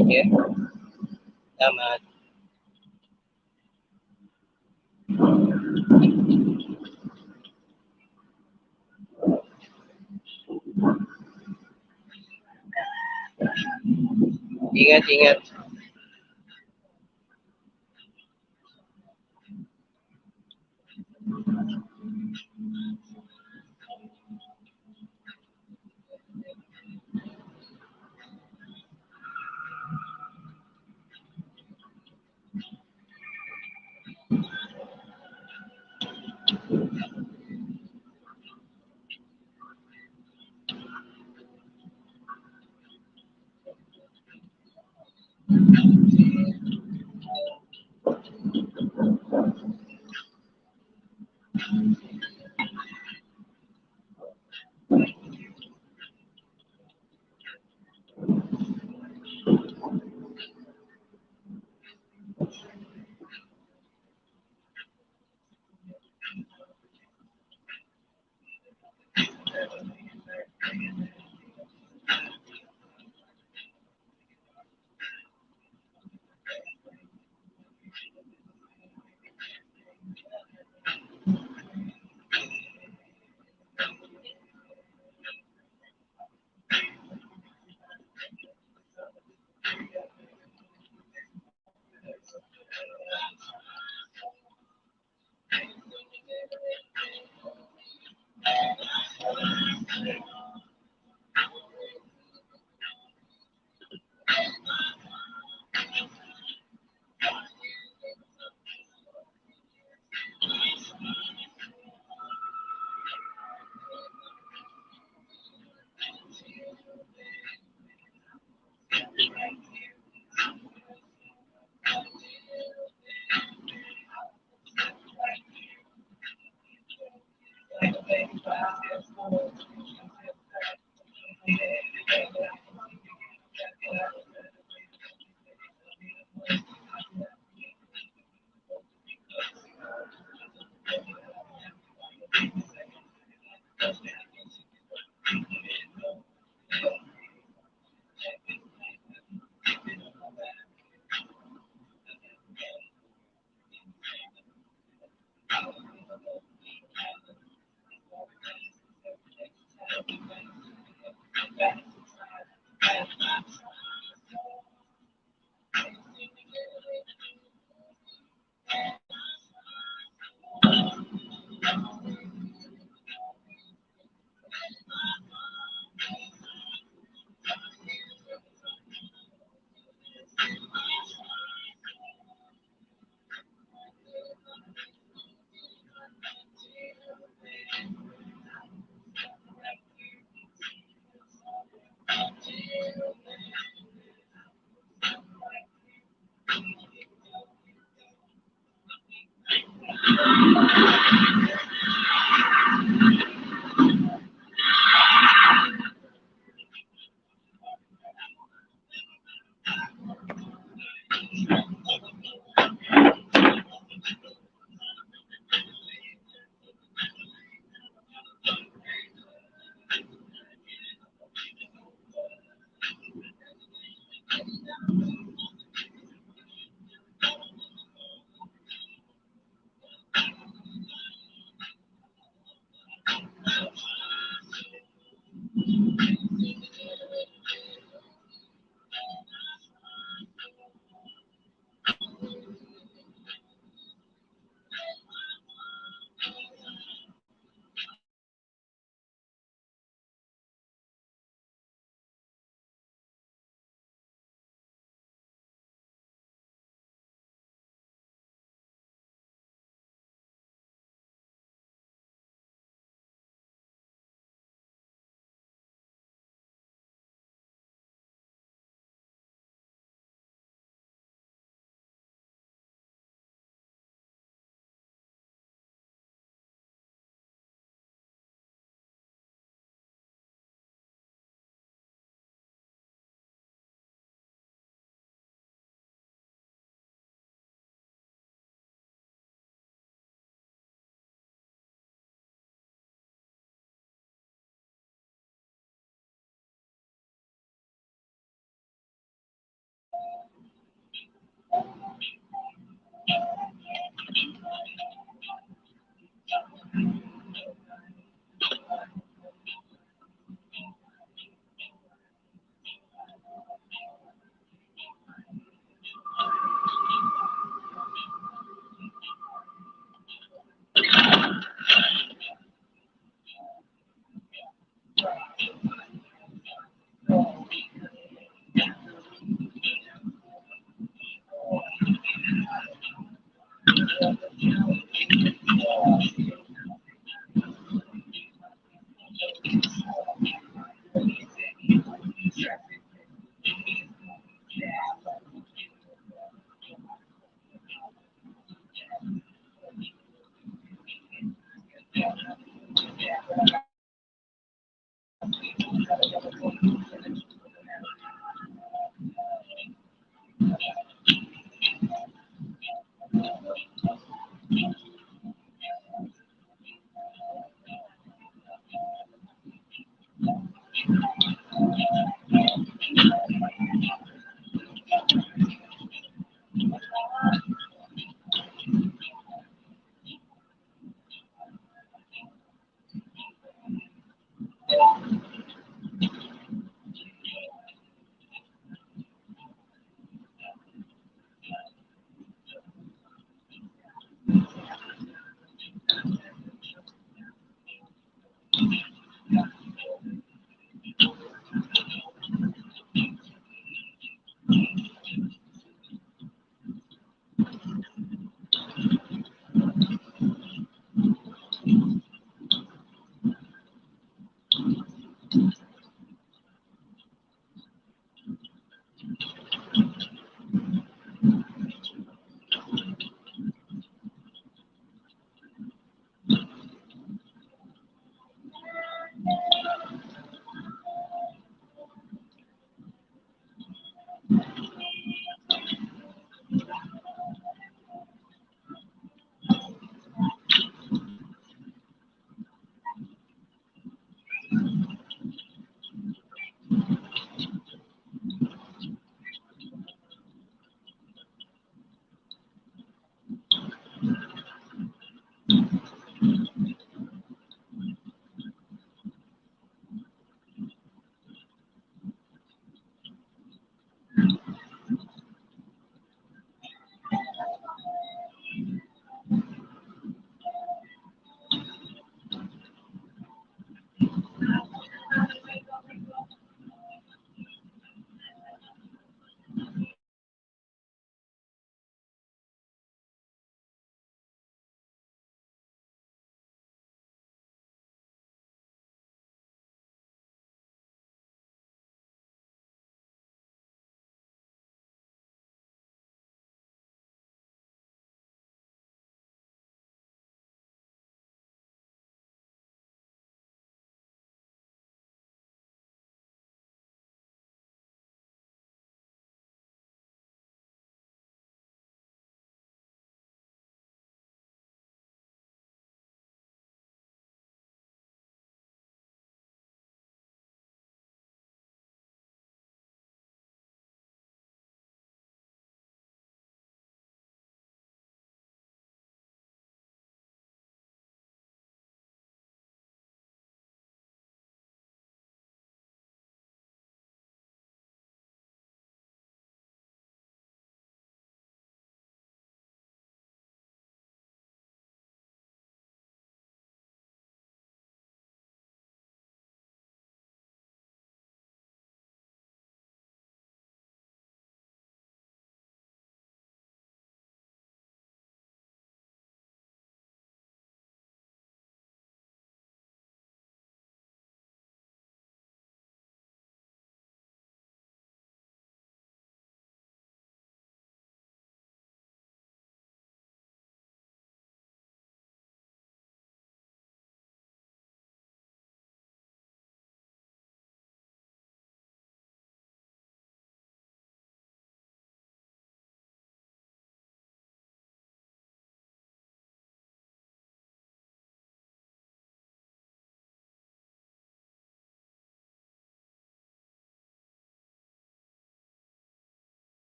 aja. Selamat. Ingat.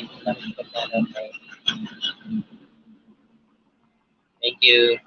bye. Salamat po sa ano. Thank you.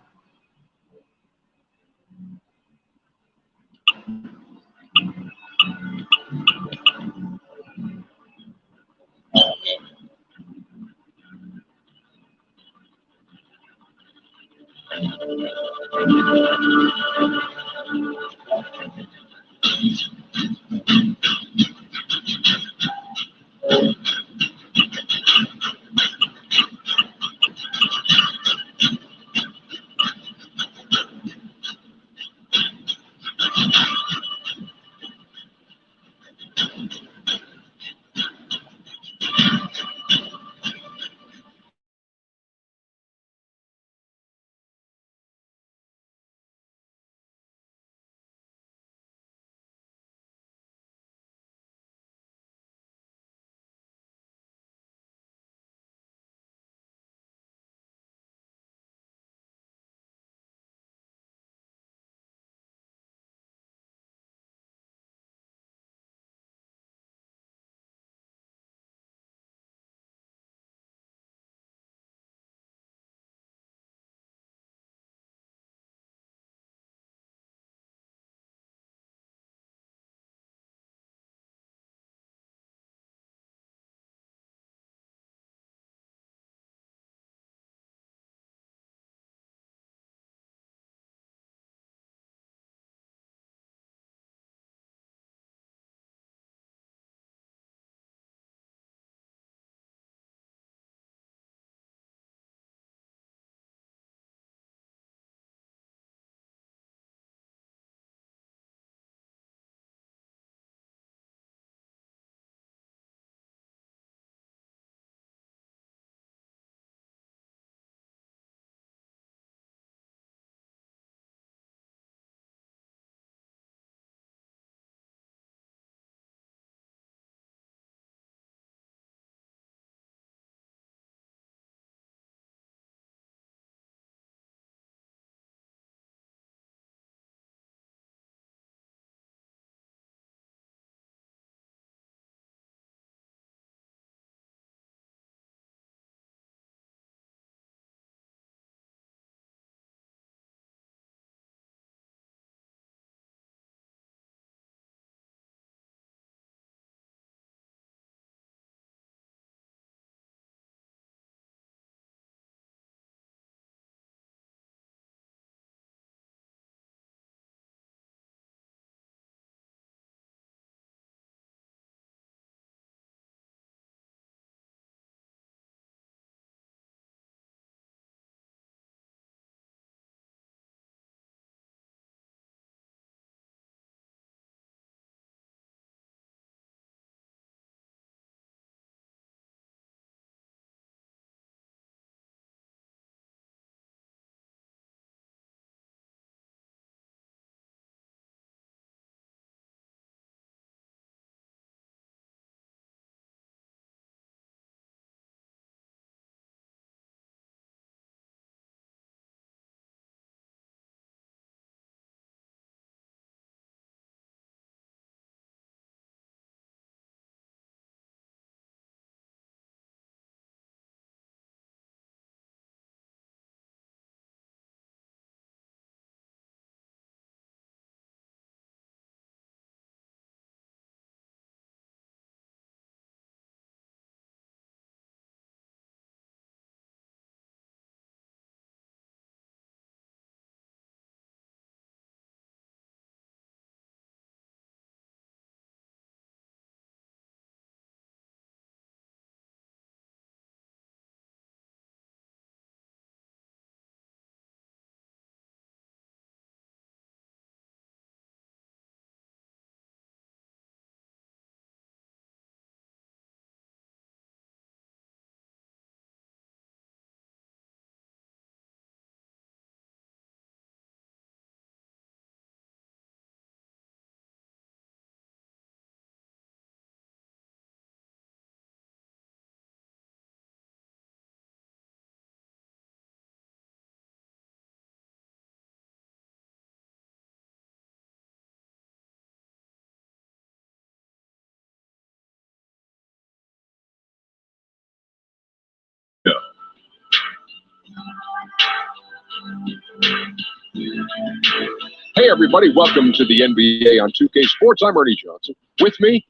Hey, everybody. Welcome to the NBA on 2K Sports. I'm Ernie Johnson. With me,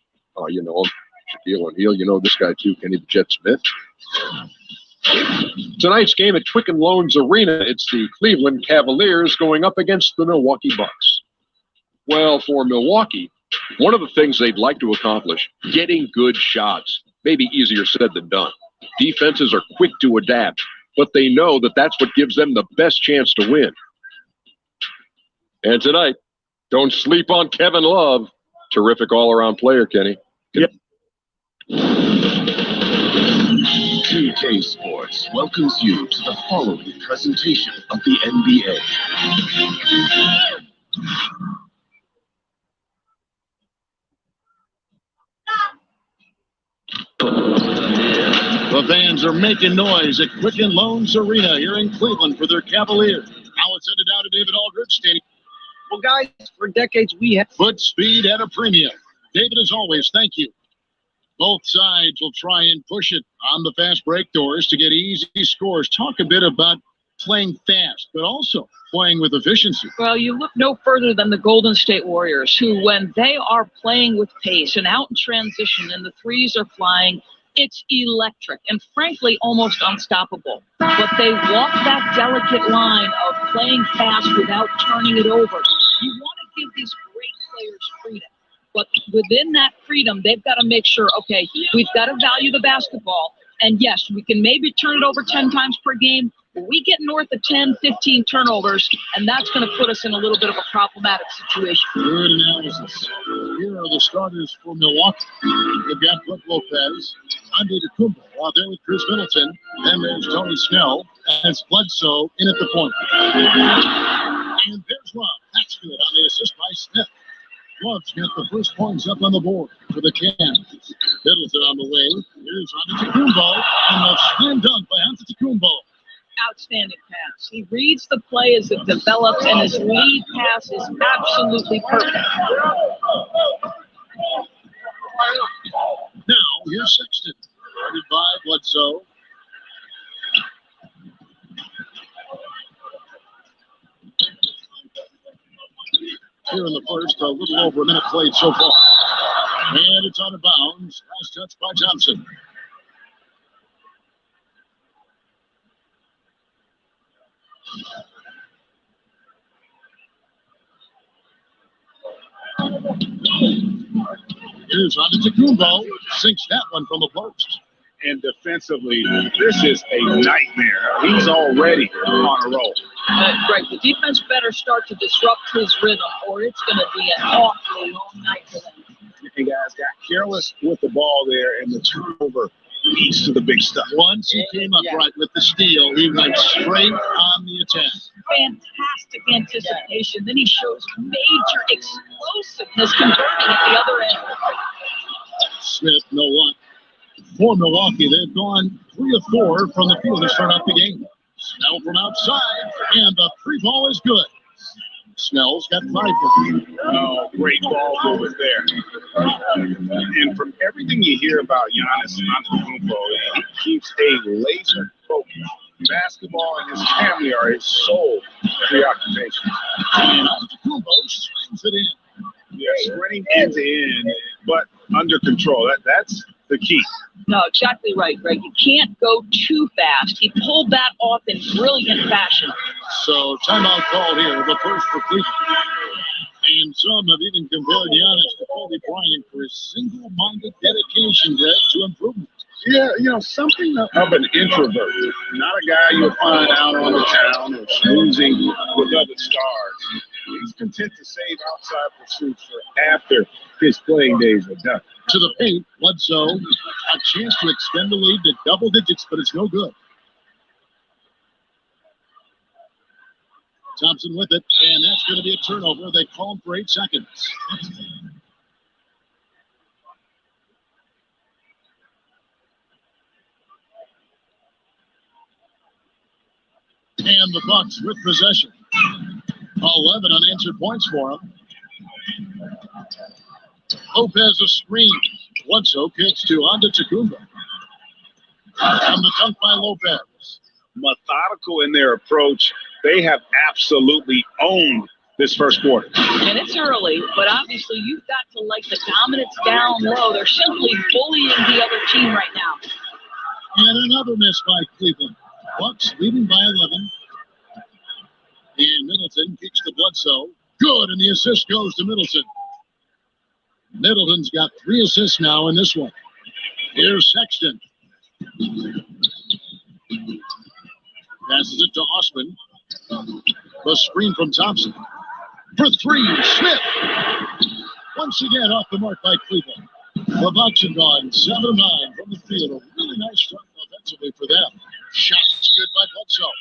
you know him, Shaquille O'Neal. You know this guy, too, Kenny the Jet Smith. Tonight's game at Quicken Loans Arena, it's the Cleveland Cavaliers going up against the Milwaukee Bucks. Well, for Milwaukee, one of the things they'd like to accomplish, getting good shots. Maybe easier said than done. Defenses are quick to adapt, but they know that that's what gives them the best chance to win. And tonight, don't sleep on Kevin Love. Terrific all-around player, Kenny. Yep. 2K Sports welcomes you to the following presentation of the NBA. The fans are making noise at Quicken Loans Arena here in Cleveland for their Cavaliers. Now it's headed out to David Aldridge Stadium. Well, guys, for decades we have foot speed at a premium. David, as always, thank you. Both sides will try and push it on the fast break doors to get easy scores. Talk a bit about playing fast, but also playing with efficiency. Well, you look no further than the Golden State Warriors, who, when they are playing with pace and out in transition and the threes are flying, it's electric and, frankly, almost unstoppable. But they walk that delicate line of playing fast without turning it over. You want to give these great players freedom. But within that freedom, they've got to make sure, okay, we've got to value the basketball. And, yes, we can maybe turn it over 10 times per game. But we get north of 10, 15 turnovers, and that's going to put us in a little bit of a problematic situation. Good analysis. Here are the starters for Milwaukee. They've got Brook Lopez, Antetokounmpo out there with Chris Middleton. Then there's Tony Snell as Bledsoe in at the point. And there's Love. That's good on the assist by Smith. Love's got the first points up on the board for the Cavs. Middleton on the wing. Here's Antetokounmpo, and the slam dunk by Antetokounmpo. Outstanding pass. He reads the play as it develops, and his lead pass is absolutely perfect. Now, here's Sexton. Guarded by Bledsoe. Here in the first, a little over a minute played so far. And it's out of bounds. Last touch by Thompson. Here's Antetokounmpo. Sinks that one from the post. And defensively, this is a nightmare. He's already on a roll. Right, the defense better start to disrupt his rhythm, or it's going to be an awfully long night for them. And guys got careless with the ball there, and the turnover leads to the big stuff. Once he came up right with the steal, he went straight on the attack. Fantastic anticipation. Then he shows major explosiveness converting at the other end. Smith, no luck. For Milwaukee, they've gone 3 of 4 from the field to start out the game. Snell from outside, and the free ball is good. Snell's got 5 points. Oh, great ball movement there. And from everything you hear about Giannis Antetokounmpo, he keeps a laser focus. Basketball and his family are his sole preoccupation. And Antetokounmpo swings it in. Yeah, sprinting end to end, but under control. That's the key. No, exactly right, Greg. You can't go too fast. He pulled that off in brilliant fashion. So timeout called here, the first for Cleveland. And some have even compared Giannis to Kobe Bryant for his single-minded dedication, Greg, to improvement. Yeah, you know, something of an introvert. Not a guy you'll find out on the town or snoozing with other stars. He's content to save outside pursuits for after his playing days are done. To the paint, Bledsoe, a chance to extend the lead to double digits, but it's no good. Thompson with it, and that's going to be a turnover. They call him for 8 seconds. And the Bucks with possession. 11 unanswered points for them. Lopez a screen. Bledsoe kicks to Antetokounmpo. And the dunk by Lopez. methodical in their approach. They have absolutely owned this first quarter. And it's early, but obviously you've got to like the dominance down low. They're simply bullying the other team right now. And another miss by Cleveland. Bucks leading by 11. And Middleton kicks to Bledsoe. Good, and the assist goes to Middleton. Middleton's got 3 assists now in this one. Here's Sexton. Passes it to Osman. The screen from Thompson. For 3, Smith. Once again off the mark by Cleveland. The Bucks have gone 7 of 9 from the field. A really nice start offensively for them. Shots good by Bledsoe.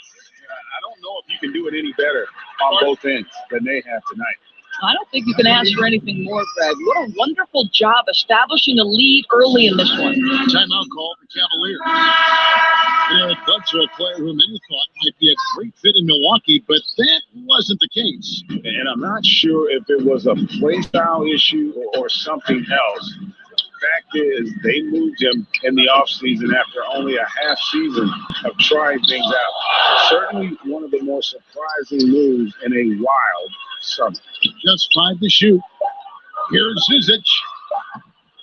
I don't know if you can do it any better on both ends than they have tonight. I don't think you can ask for anything more, Greg. What a wonderful job establishing a lead early in this one. Timeout call for Cavaliers. Bledsoe, a player who many thought might be a great fit in Milwaukee, but that wasn't the case. And I'm not sure if it was a play style issue or something else. Fact is, they moved him in the offseason after only a half season of trying things out. Certainly one of the more surprising moves in a wild summer. Just 5 to shoot. Here's Zizic.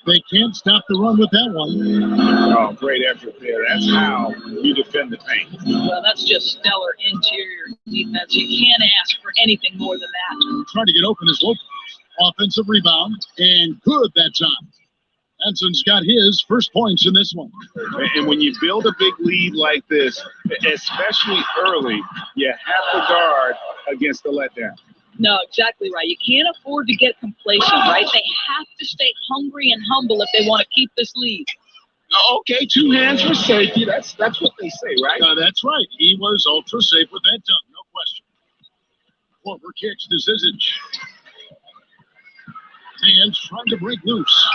They can't stop the run with that one. Oh, great effort there. That's how you defend the paint. Well, that's just stellar interior defense. You can't ask for anything more than that. Trying to get open is Lopez. Offensive rebound, and good that time. Henson's got his first points in this one. And when you build a big lead like this, especially early, you have to guard against the letdown. No, exactly right. You can't afford to get complacent, right? They have to stay hungry and humble if they want to keep this lead. Okay, 2 hands for safety. That's what they say, right? That's right. He was ultra safe with that dunk, no question. Corver kicks to Zizic. Hands trying to break loose.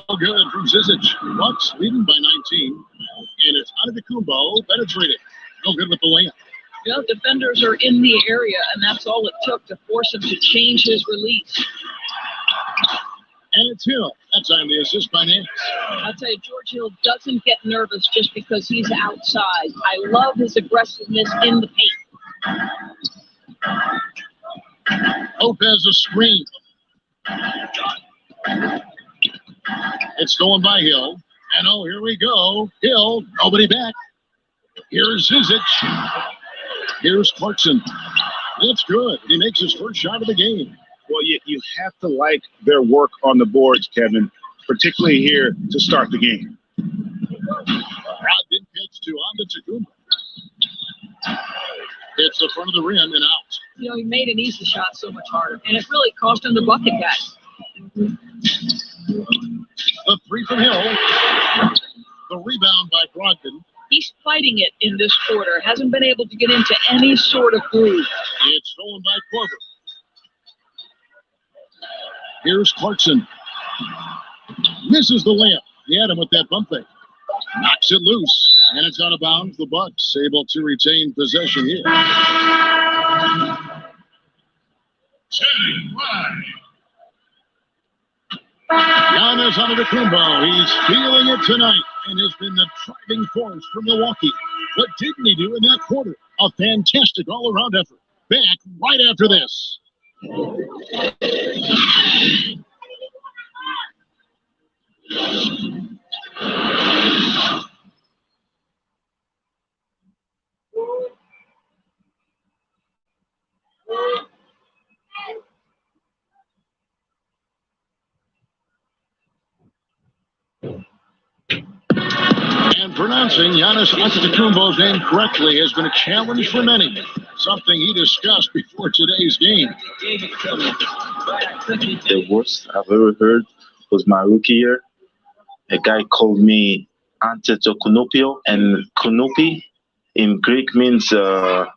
Oh, good from Zizic. Bucks leading by 19. And it's Antetokounmpo penetrating. No good with the layup. You know, defenders are in the area, and that's all it took to force him to change his release. And it's Hill. That time the assist by Nance. I'll tell you, George Hill doesn't get nervous just because he's outside. I love his aggressiveness in the paint. Lopez a screen. It's going by Hill. And oh, here we go. Hill, nobody back. Here's Zizic. Here's Clarkson. That's good. He makes his first shot of the game. Well, you have to like their work on the boards, Kevin, particularly here to start the game. Brogdon pitch to Antetokounmpo. Hits the front of the rim and out. You know, he made an easy shot so much harder, and it really cost him the bucket, guys. The 3 from Hill. The rebound by Brogdon. He's fighting it in this quarter. Hasn't been able to get into any sort of groove. It's stolen by Corver. Here's Clarkson. Misses the layup. He had him with that bump fake. Knocks it loose. And it's out of bounds. The Bucks able to retain possession here. Giannis Antetokounmpo. He's feeling it tonight and has been the driving force for Milwaukee. What didn't he do in that quarter? A fantastic all-around effort. Back right after this. And pronouncing Giannis Antetokounmpo's name correctly has been a challenge for many. Something he discussed before today's game. The worst I've ever heard was my rookie year. A guy called me Antetokounmpo, and Kunupi in Greek means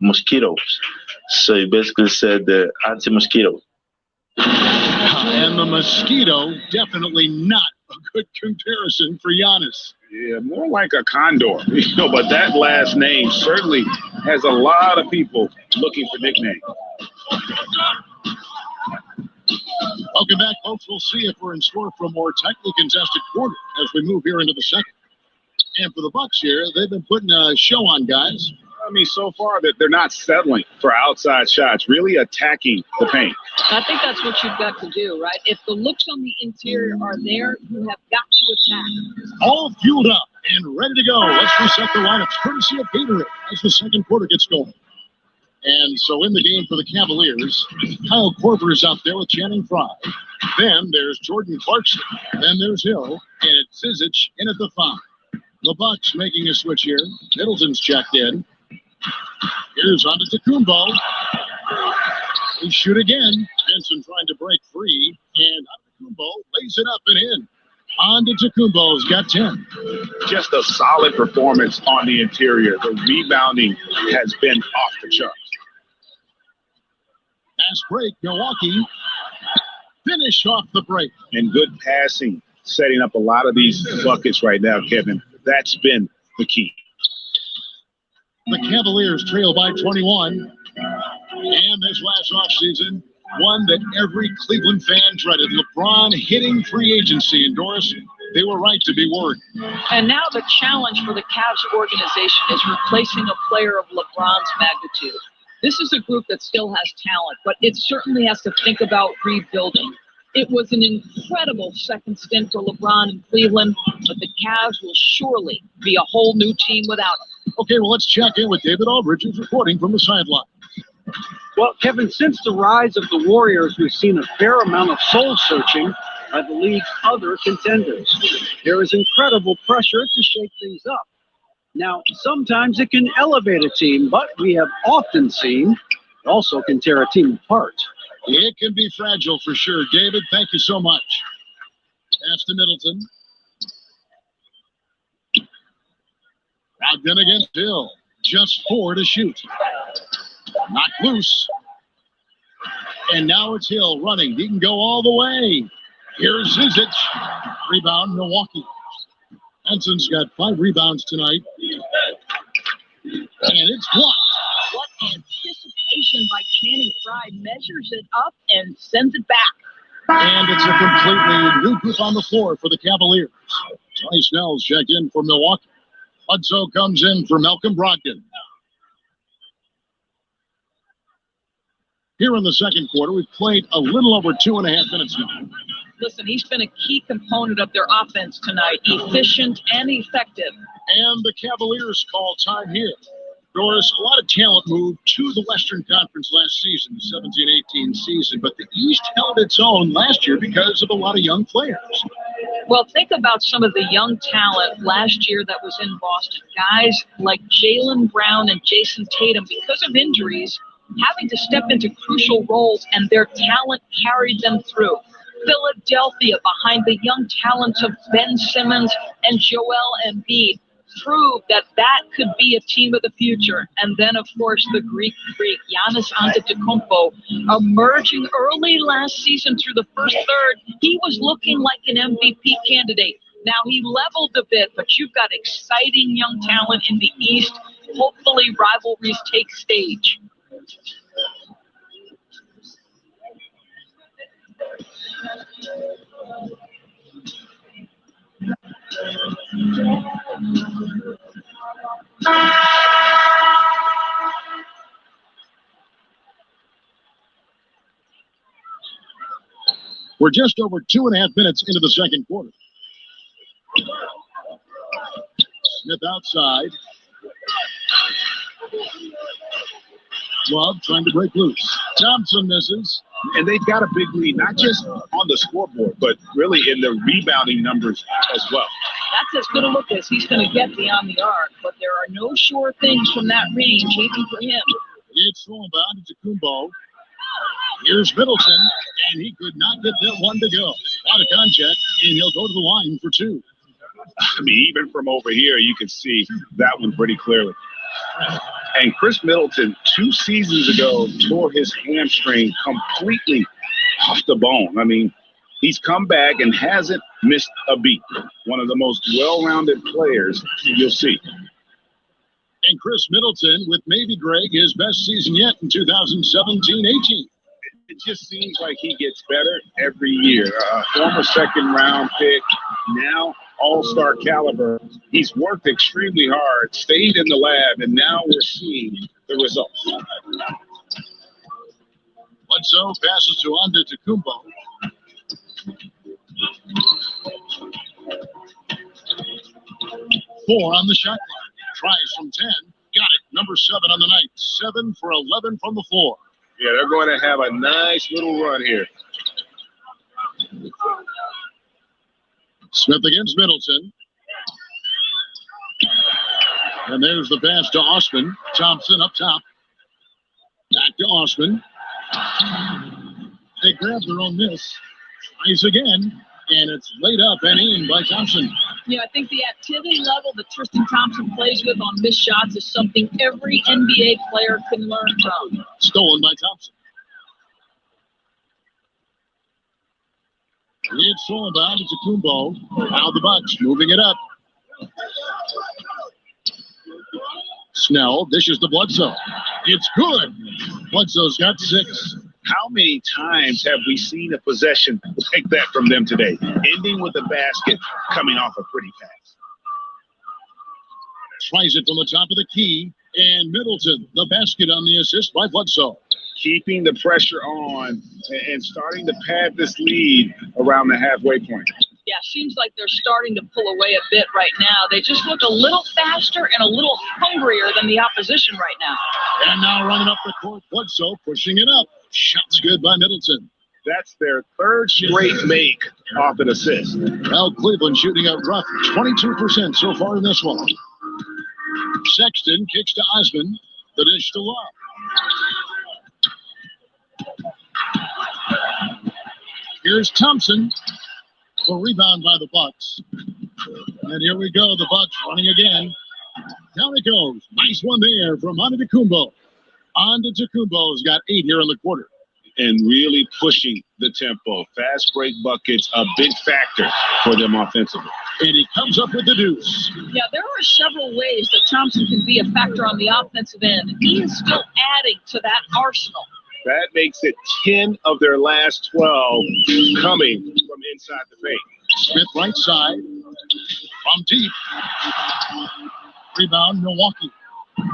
mosquitoes. So he basically said anti-mosquito. And the mosquito, definitely not a good comparison for Giannis. Yeah, more like a condor, but that last name certainly has a lot of people looking for nicknames. Welcome back, folks. We'll see if we're in store for a more tightly contested quarter as we move here into the second. And for the Bucks here, they've been putting a show on, guys. I mean, so far that they're not settling for outside shots, really attacking the paint. I think that's what you've got to do, right? If the looks on the interior are there, you have got to attack. All fueled up and ready to go. Let's reset the lineups courtesy of Gatorade as the second quarter gets going. And so in the game for the Cavaliers, Kyle Korver is out there with Channing Frye. Then there's Jordan Clarkson. Then there's Hill. And it's Zizic in at the 5. The Bucks making a switch here. Middleton's checked in. Here's Antetokounmpo. They shoot again. Benson trying to break free. And Antetokounmpo lays it up and in. Antetokounmpo's got 10. Just a solid performance on the interior. The rebounding has been off the charts. Fast break, Milwaukee. Finish off the break. And good passing, setting up a lot of these buckets right now, Kevin. That's been the key. The Cavaliers trail by 21. And this last offseason, one that every Cleveland fan dreaded. LeBron hitting free agency. And Doris, they were right to be worried. And now the challenge for the Cavs organization is replacing a player of LeBron's magnitude. This is a group that still has talent, but it certainly has to think about rebuilding. It was an incredible second stint for LeBron in Cleveland, but the Cavs will surely be a whole new team without him. Okay, well, let's check in with David Aldridge, who's reporting from the sideline. Well, Kevin, since the rise of the Warriors, we've seen a fair amount of soul-searching by the league's other contenders. There is incredible pressure to shake things up. Now, sometimes it can elevate a team, but we have often seen it also can tear a team apart. It can be fragile for sure. David, thank you so much. Pass to Middleton. Brogdon against Hill. Just 4 to shoot. Knocked loose. And now it's Hill running. He can go all the way. Here's Zizic. Rebound, Milwaukee. Benson's got 5 rebounds tonight. And it's blocked. What anticipation by Channing Frye. Measures it up and sends it back. And it's a completely new group on the floor for the Cavaliers. Tony Snell's checked in for Milwaukee. Hudso comes in for Malcolm Brogdon. Here in the second quarter, we've played a little over 2.5 minutes now. Listen, he's been a key component of their offense tonight, efficient and effective. And the Cavaliers call time here. Doris, a lot of talent moved to the Western Conference last season, the 17-18 season, but the East held its own last year because of a lot of young players. Well, think about some of the young talent last year that was in Boston. Guys like Jaylen Brown and Jason Tatum, because of injuries, having to step into crucial roles, and their talent carried them through. Philadelphia, behind the young talents of Ben Simmons and Joel Embiid, proved that that could be a team of the future. And then, of course, the Greek freak, Giannis Antetokounmpo, emerging early last season through the first third. He was looking like an MVP candidate. Now he leveled a bit, but you've got exciting young talent in the East. Hopefully rivalries take stage. We're just over 2.5 minutes into the second quarter. Smith outside. Love trying to break loose. Thompson misses. And they've got a big lead, not just on the scoreboard, but really in the rebounding numbers as well. That's as good a look as he's going to get beyond the arc, but there are no sure things from that range, even for him. It's thrown by Antetokounmpo. Here's Middleton, and he could not get that one to go. Out of contact, and he'll go to the line for 2. I mean, even from over here, you can see that one pretty clearly. And Chris Middleton, 2 seasons ago, tore his hamstring completely off the bone. I mean, he's come back and hasn't missed a beat. One of the most well-rounded players you'll see. And Chris Middleton with maybe, Greg, his best season yet in 2017-18. It just seems like he gets better every year. Former second-round pick, now all-star caliber. He's worked extremely hard, stayed in the lab, and now we're seeing the results. Bledsoe passes to Antetokounmpo. Four on the shot clock. Tries from 10. Got it. Number 7 on the night. 7 for 11 from the floor. Yeah, they're going to have a nice little run here. Smith against Middleton. And there's the pass to Osman. Thompson up top. Back to Osman. They grab their own miss. Tries again. And it's laid up and in by Thompson. Yeah, I think the activity level that Tristan Thompson plays with on missed shots is something every NBA player can learn from. Stolen by Thompson. It's stolen by Antetokounmpo. Now the Bucks moving it up. Snell dishes to Bledsoe. It's good. Bledsoe's got 6. How many times have we seen a possession like that from them today, ending with a basket coming off a pretty pass? Tries it from the top of the key. And Middleton, the basket on the assist by Bledsoe. Keeping the pressure on and starting to pad this lead around the halfway point. Yeah, seems like they're starting to pull away a bit right now. They just look a little faster and a little hungrier than the opposition right now. And now running up the court, Bledsoe pushing it up. Shot's good by Middleton. That's their 3rd straight make off an assist. Now Cleveland shooting a rough 22% so far in this one. Sexton kicks to Osman. The dish to Love. Here's Thompson. The rebound by the Bucks. And here we go. The Bucks running again. Down it goes. Nice one there from Antetokounmpo. Antetokounmpo's got 8 here in the quarter. And really pushing the tempo. Fast break buckets, a big factor for them offensively. And he comes up with the deuce. Yeah, there are several ways that Thompson can be a factor on the offensive end. He is still adding to that arsenal. That makes it 10 of their last 12 coming from inside the paint. Smith right side. From deep. Rebound, Milwaukee.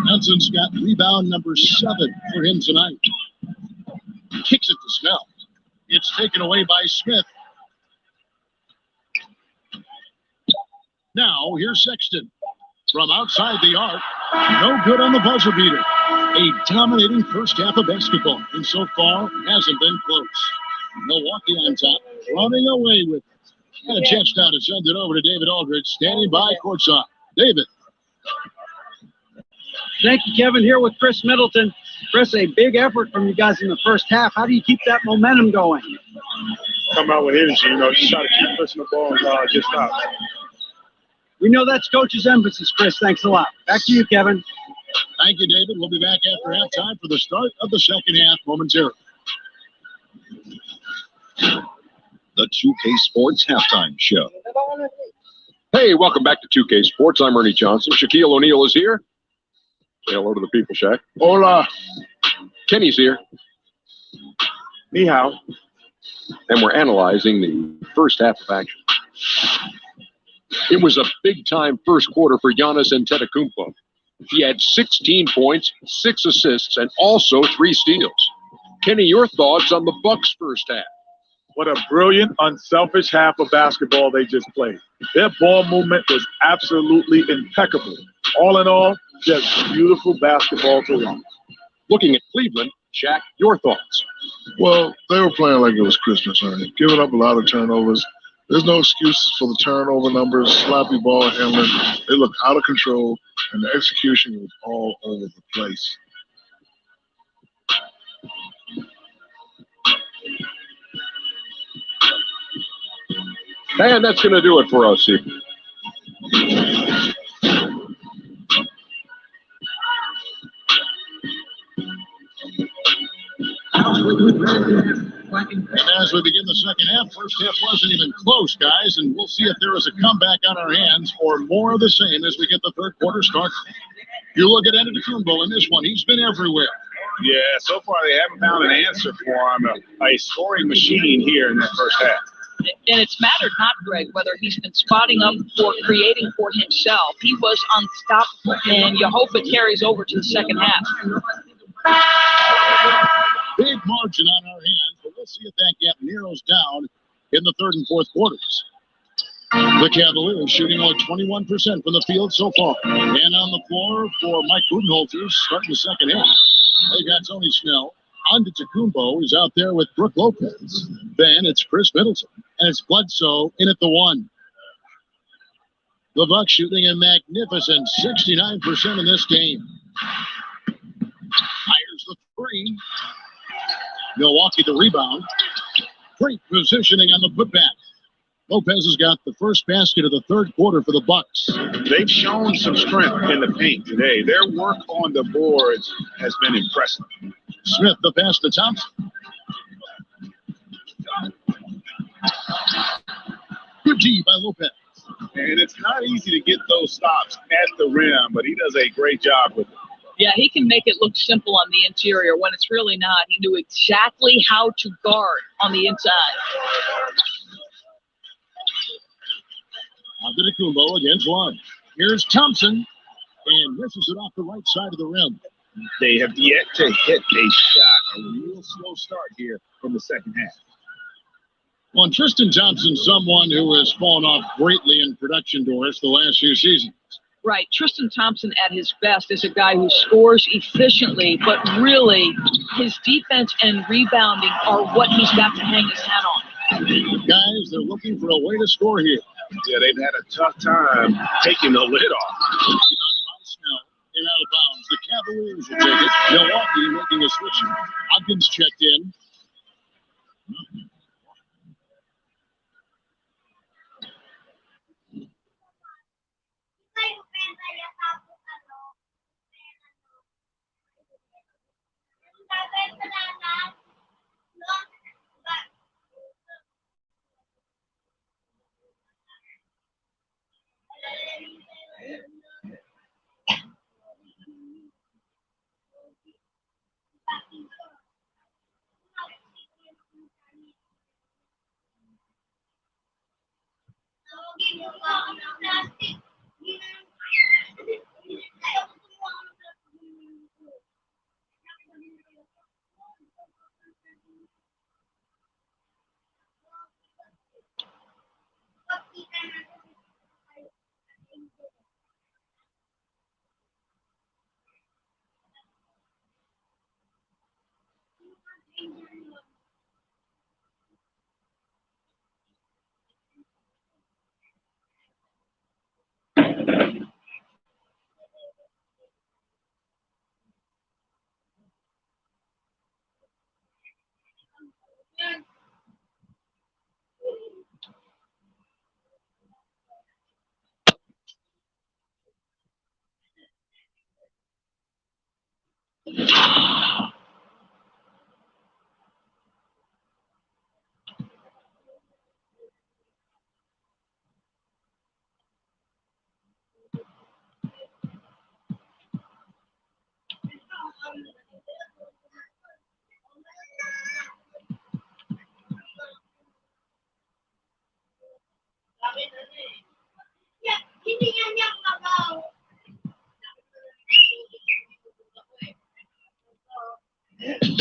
Nelson's got rebound number 7 for him tonight. Kicks it to Snell. It's taken away by Smith. Now, here's Sexton. From outside the arc. No good on the buzzer beater. A dominating first half of basketball. And so far, hasn't been close. Milwaukee on top. Running away with it. Got a chance now to send it over to David Aldridge. Standing by courtside. David. Thank you, Kevin. Here with Chris Middleton. Chris, a big effort from you guys in the first half. How do you keep that momentum going? Come out with energy, just try to keep pushing the ball and just stop. We know that's Coach's emphasis, Chris. Thanks a lot. Back to you, Kevin. Thank you, David. We'll be back after halftime for the start of the second half momentarily. The 2K Sports Halftime Show. Hey, welcome back to 2K Sports. I'm Ernie Johnson. Shaquille O'Neal is here. Say hello to the people, Shaq. Hola. Kenny's here. Ni hao. And we're analyzing the first half of action. It was a big-time first quarter for Giannis Antetokounmpo. He had 16 points, 6 assists, and also 3 steals. Kenny, your thoughts on the Bucks' first half? What a brilliant, unselfish half of basketball they just played. Their ball movement was absolutely impeccable. All in all, just beautiful basketball to watch. Looking at Cleveland, Shaq, your thoughts? Well, they were playing like it was Christmas, Ernie. Giving up a lot of turnovers. There's no excuses for the turnover numbers, sloppy ball handling. They looked out of control, and the execution was all over the place. And that's going to do it for us here. And as we begin the second half, first half wasn't even close, guys, and we'll see if there is a comeback on our hands or more of the same as we get the third quarter started. You look at Antetokounmpo in this one. He's been everywhere. Yeah, so far they haven't found an answer for him. A scoring machine here in that first half. And it's mattered not, Greg, whether he's been spotting up or creating for himself. He was unstoppable, and you hope it carries over to the second half. Big margin on our hands, but we'll see if that gap narrows down in the third and fourth quarters. The Cavaliers shooting only 21% from the field so far. And on the floor for Mike Budenholzer starting the second half. They got Tony Snell. Antetokounmpo is out there with Brook Lopez. Then it's Chris Middleton. And it's Bledsoe in at the one. The Bucks shooting a magnificent 69% in this game. Fires the three. Milwaukee the rebound. Great positioning on the putback. Lopez has got the first basket of the third quarter for the Bucks. They've shown some strength in the paint today. Their work on the boards has been impressive. Smith, the pass to Thompson. Good D by Lopez. And it's not easy to get those stops at the rim, but he does a great job with it. Yeah, he can make it look simple on the interior when it's really not. He knew exactly how to guard on the inside. Antetokounmpo against one. Here's Thompson, and misses it off the right side of the rim. They have yet to hit a shot. A real slow start here in the second half. Well, Tristan Thompson, someone who has fallen off greatly in production, Doris, the last few seasons. Right. Tristan Thompson at his best is a guy who scores efficiently, but really his defense and rebounding are what he's got to hang his hat on. Guys, they're looking for a way to score here. Yeah, they've had a tough time taking the lid off. Rebounded by Snell and out of bounds. The Cavaliers will take it. Milwaukee making a switch. Hopkins checked in.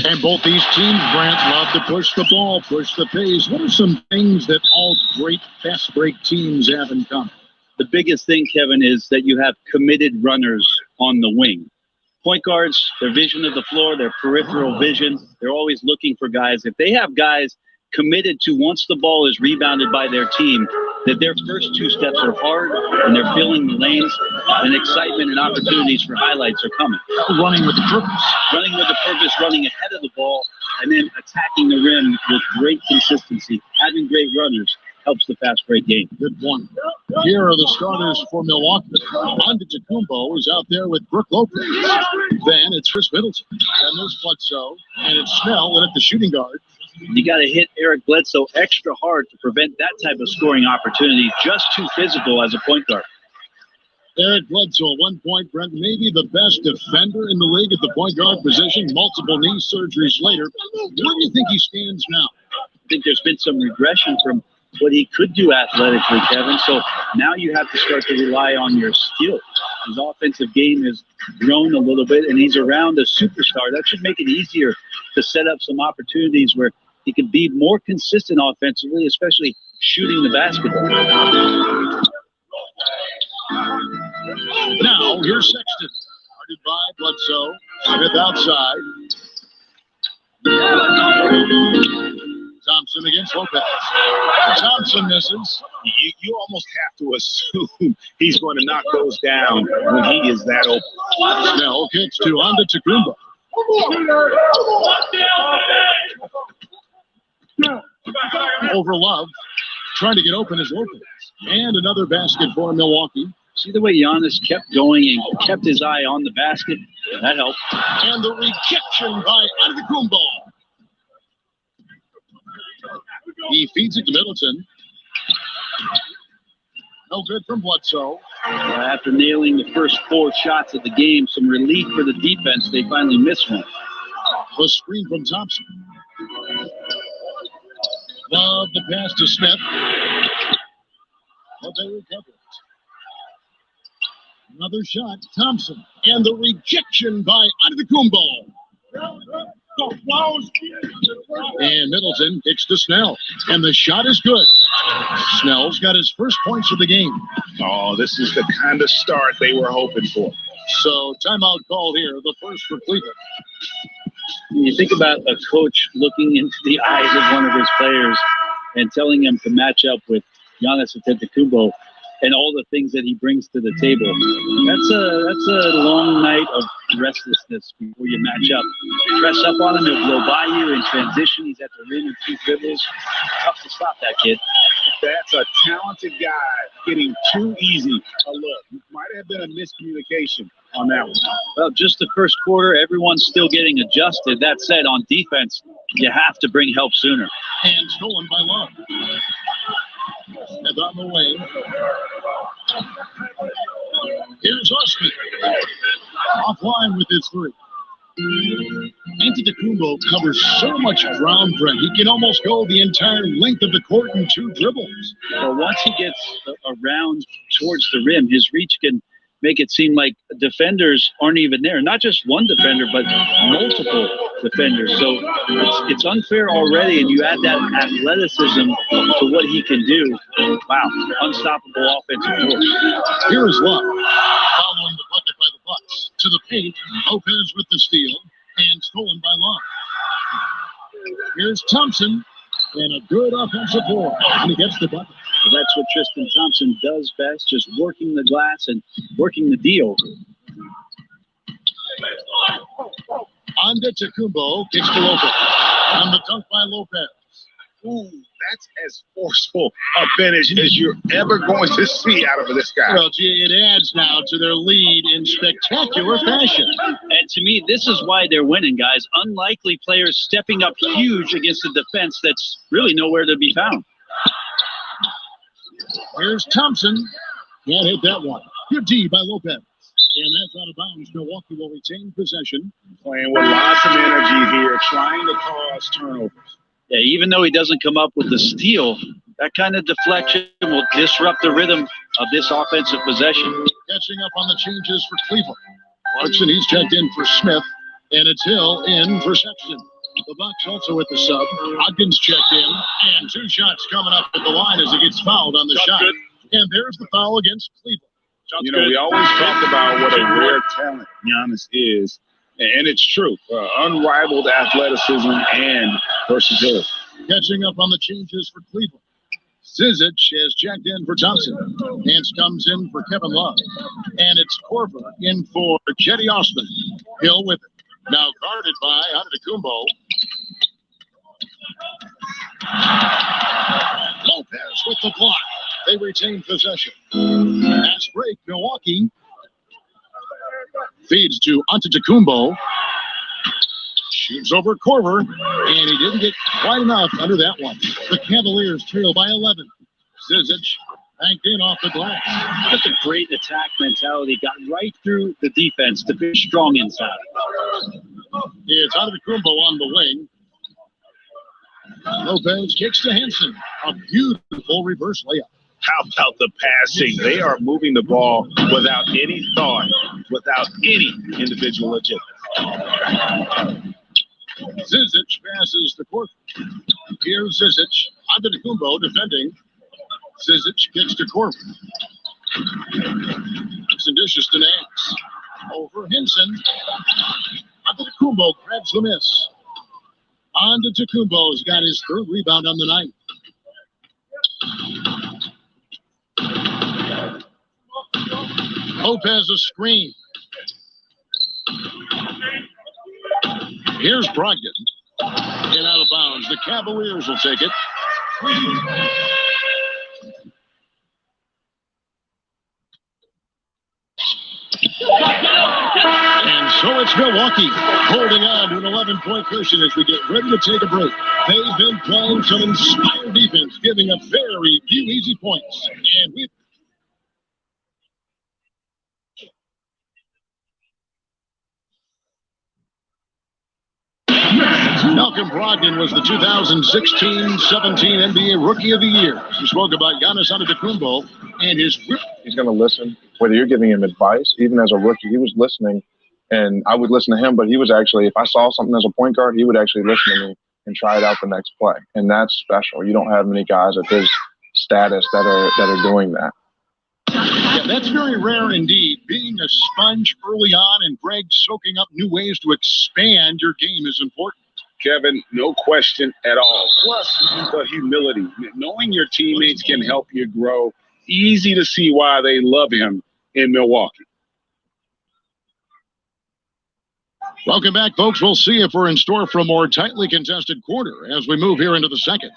And both these teams, Grant, love to push the ball, push the pace. What are some things that all great fast break teams have in common? The biggest thing, Kevin, is that you have committed runners on the wing. Point guards, their vision of the floor, their peripheral vision, they're always looking for guys. If they have guys committed to, once the ball is rebounded by their team, that their first two steps are hard and they're filling the lanes, and excitement and opportunities for highlights are coming. Running with the purpose. Running with the purpose, running ahead of the ball, and then attacking the rim with great consistency. Having great runners helps the fast break game. Good one. Here are the starters for Milwaukee. Antetokounmpo is out there with Brook Lopez. Then it's Chris Middleton. And there's Bledsoe. And it's Snell in at the shooting guard. You got to hit Eric Bledsoe extra hard to prevent that type of scoring opportunity. Just too physical as a point guard. Eric Bledsoe, at one point, Brent, maybe the best defender in the league at the point guard position. Multiple knee surgeries later. Where do you think he stands now? I think there's been some regression from what he could do athletically, Kevin. So now you have to start to rely on your skill. His offensive game has grown a little bit, and he's around a superstar. That should make it easier to set up some opportunities where he can be more consistent offensively, especially shooting the basketball. Now, here's Sexton. Guarded by Bledsoe. Smith outside. Thompson against Lopez. Thompson misses. You almost have to assume he's going to knock those down when he is that open. Snell kicks to Antetokounmpo. Over Love. Trying to get open is Lopez. And another basket for Milwaukee. See the way Giannis kept going and kept his eye on the basket? That helped. And the rejection by Antetokounmpo. He feeds it to Middleton. No good from Bledsoe. After nailing the first 4 shots of the game, some relief for the defense. They finally missed one. The screen from Thompson. Love the pass to Smith. But they recover it. Another shot, Thompson. And the rejection by Antetokounmpo. And Middleton kicks to Snell. And the shot is good. Snell's got his first points of the game. Oh, this is the kind of start they were hoping for. So timeout call here, the first for Cleveland. You think about a coach looking into the eyes of one of his players and telling him to match up with Giannis Antetokounmpo and all the things that he brings to the table. That's a long night of restlessness before you match up. Press up on him, he'll blow by you in transition. He's at the rim in 2 dribbles. Tough to stop that kid. That's a talented guy getting too easy a look. Might have been a miscommunication on that one. Well, just the first quarter, everyone's still getting adjusted. That said, on defense, you have to bring help sooner. And stolen by Love. And on the way. Here's Osman. Offline with his 3. Antetokounmpo covers so much ground, Brent. He can almost go the entire length of the court in 2 dribbles. Well, once he gets around towards the rim, his reach can make it seem like defenders aren't even there. Not just one defender, but multiple defenders. So it's unfair already, and you add that athleticism to what he can do. Wow, unstoppable offensive force. Here is Love, following the bucket by the Bucks. To the paint, Lopez with the steal, and stolen by Love. Here's Thompson, and a good offensive ball, and he gets the bucket. Well, that's what Tristan Thompson does best, just working the glass and working the deal. Antetokounmpo kicks to Lopez. On the dunk by Lopez. Ooh, that's as forceful a finish as you're ever going to see out of this guy. Well, gee, it adds now to their lead in spectacular fashion. And to me, this is why they're winning, guys. Unlikely players stepping up huge against a defense that's really nowhere to be found. Here's Thompson. Can't hit that one. Good D by Lopez. And that's out of bounds. Milwaukee will retain possession. Playing with lots of energy here, trying to cause turnovers. Yeah, even though he doesn't come up with the steal, that kind of deflection will disrupt the rhythm of this offensive possession. Catching up on the changes for Cleveland. Clarkson, he's checked in for Smith. And it's Hill in for Sexton. The Bucks also with the sub. Hodgins checked in. And 2 shots coming up at the line as he gets fouled on the shot. Good. And there's the foul against Cleveland. You know, we always talk about what a rare talent Giannis is, and it's true. Unrivaled athleticism and versatility. Catching up on the changes for Cleveland. Zizic has checked in for Thompson. Hance comes in for Kevin Love. And it's Korver in for Cedi Osman. Hill with it. Now guarded by Antetokounmpo. Lopez with the block. They retain possession. Pass break, Milwaukee. Feeds to Antetokounmpo. Shoots over Korver, and he didn't get quite enough under that one. The Cavaliers trail by 11. Zizic banked in off the glass. That's a great attack mentality. Got right through the defense to be strong inside. It's Antetokounmpo on the wing. Lopez kicks to Henson. A beautiful reverse layup. How about the passing? They are moving the ball without any thought, without any individual agenda. Zizic passes the court. Here's Zizic. Antetokounmpo defending. Zizic kicks to Corbin. Hudson dishes to Nance. Over Henson. Antetokounmpo grabs the miss. Antetokounmpo's got his third rebound on the night. Lopez a screen. Here's Brogdon. Get out of bounds. The Cavaliers will take it. And so it's Milwaukee holding on to an 11-point cushion as we get ready to take a break. They've been playing some inspired defense, giving up very few easy points. And we've Malcolm Brogdon was the 2016-17 NBA Rookie of the Year. We spoke about Giannis Antetokounmpo and his whip. He's going to listen, whether you're giving him advice. Even as a rookie, he was listening, and I would listen to him, but he was actually, if I saw something as a point guard, he would actually listen to me and try it out the next play. And that's special. You don't have many guys at his status that are doing that. Yeah, that's very rare indeed. Being a sponge early on and Greg soaking up new ways to expand your game is important. Kevin, no question at all. Plus, the humility. Knowing your teammates can help you grow. Easy to see why they love him in Milwaukee. Welcome back, folks. We'll see if we're in store for a more tightly contested quarter as we move here into the second.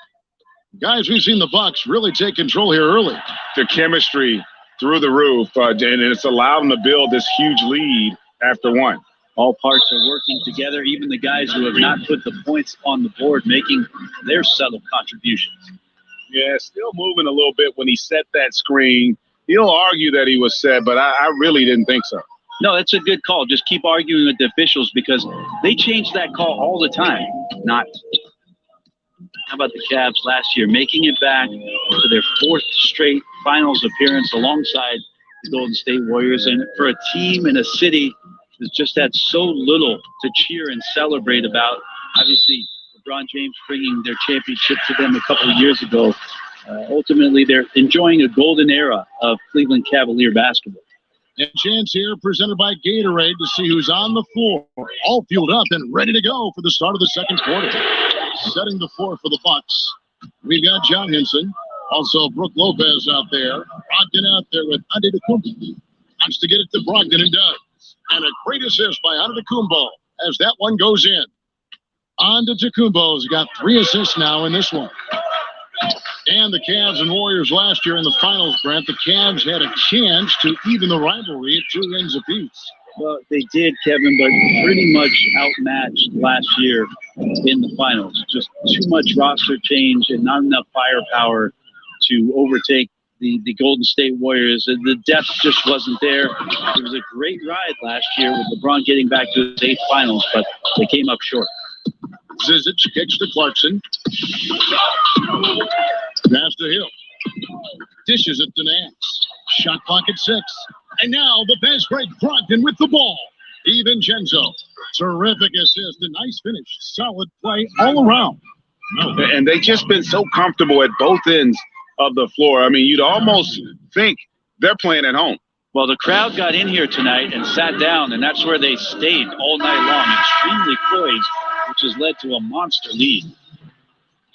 Guys, we've seen the Bucks really take control here early. The chemistry through the roof, and it's allowed them to build this huge lead after one. All parts are working together, even the guys who have not put the points on the board making their subtle contributions. Yeah, still moving a little bit when he set that screen. He'll argue that he was set, but I really didn't think so. No, it's a good call. Just keep arguing with the officials because they change that call all the time. Not. How about the Cavs last year, making it back to their fourth straight finals appearance alongside the Golden State Warriors. And for a team in a city that's just had so little to cheer and celebrate about, obviously LeBron James bringing their championship to them a couple of years ago. Ultimately, they're enjoying a golden era of Cleveland Cavalier basketball. And chance here presented by Gatorade to see who's on the floor, all fueled up and ready to go for the start of the second quarter. Setting the floor for the Bucks, we've got John Henson, also Brook Lopez out there. Brogdon out there with Antetokounmpo. Wants to get it to Brogdon and does. And a great assist by Antetokounmpo as that one goes in. Antetokounmpo's got 3 assists now in this one. And the Cavs and Warriors last year in the finals, Brent, the Cavs had a chance to even the rivalry at 2 rings apiece. Well, they did, Kevin, but pretty much outmatched last year in the finals. Just too much roster change and not enough firepower to overtake the Golden State Warriors. The depth just wasn't there. It was a great ride last year with LeBron getting back to his 8th finals, but they came up short. Zizic kicks to Clarkson. Pass to Hill. Dishes it to Nance. Shot clock at 6. And now the fast break. Brogdon with the ball. DiVincenzo. Terrific assist. A nice finish. Solid play all around. And they've just been so comfortable at both ends of the floor. I mean, you'd almost think they're playing at home. Well, the crowd got in here tonight and sat down, and that's where they stayed all night long. Extremely poised, which has led to a monster lead.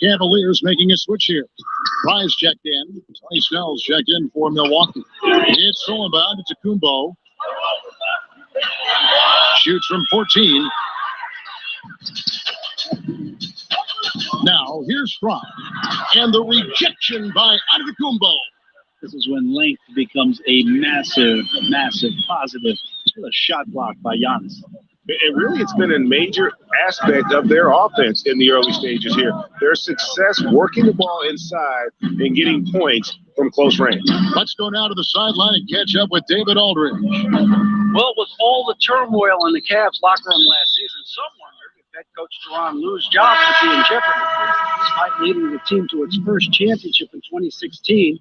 Cavaliers making a switch here. Rise checked in. Tony Snell's checked in for Milwaukee. It's stolen by Antetokounmpo. Shoots from 14. Now, here's Fry. And the rejection by Antetokounmpo. This is when length becomes a massive, massive positive. A shot block by Giannis. And really, it's been a major aspect of their offense in the early stages here. Their success working the ball inside and getting points from close range. Let's go now to the sideline and catch up with David Aldridge. Well, with all the turmoil in the Cavs locker room last season, some wondered if head coach Coach Teron Lou's job could be in jeopardy. Despite leading the team to its first championship in 2016,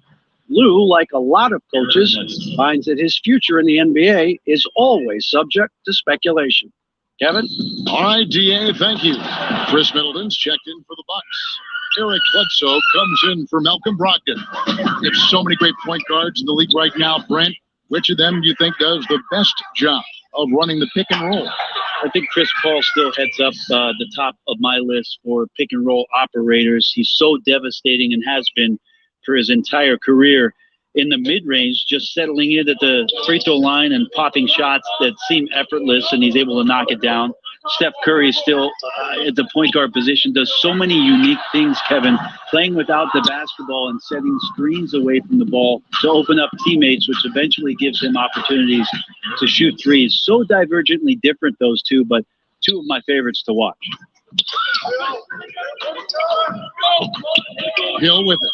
Lou, like a lot of coaches, finds that his future in the NBA is always subject to speculation. Kevin? All right, DA, thank you. Chris Middleton's checked in for the Bucks. Eric Bledsoe comes in for Malcolm Brogdon. There's so many great point guards in the league right now, Brent. Which of them do you think does the best job of running the pick and roll? I think Chris Paul still heads up the top of my list for pick and roll operators. He's so devastating and has been for his entire career in the mid-range, just settling in at the free throw line and popping shots that seem effortless, and he's able to knock it down. Steph Curry is still at the point guard position, does so many unique things, Kevin, playing without the basketball and setting screens away from the ball to open up teammates, which eventually gives him opportunities to shoot threes. So divergently different, those two, but two of my favorites to watch. Hill with it.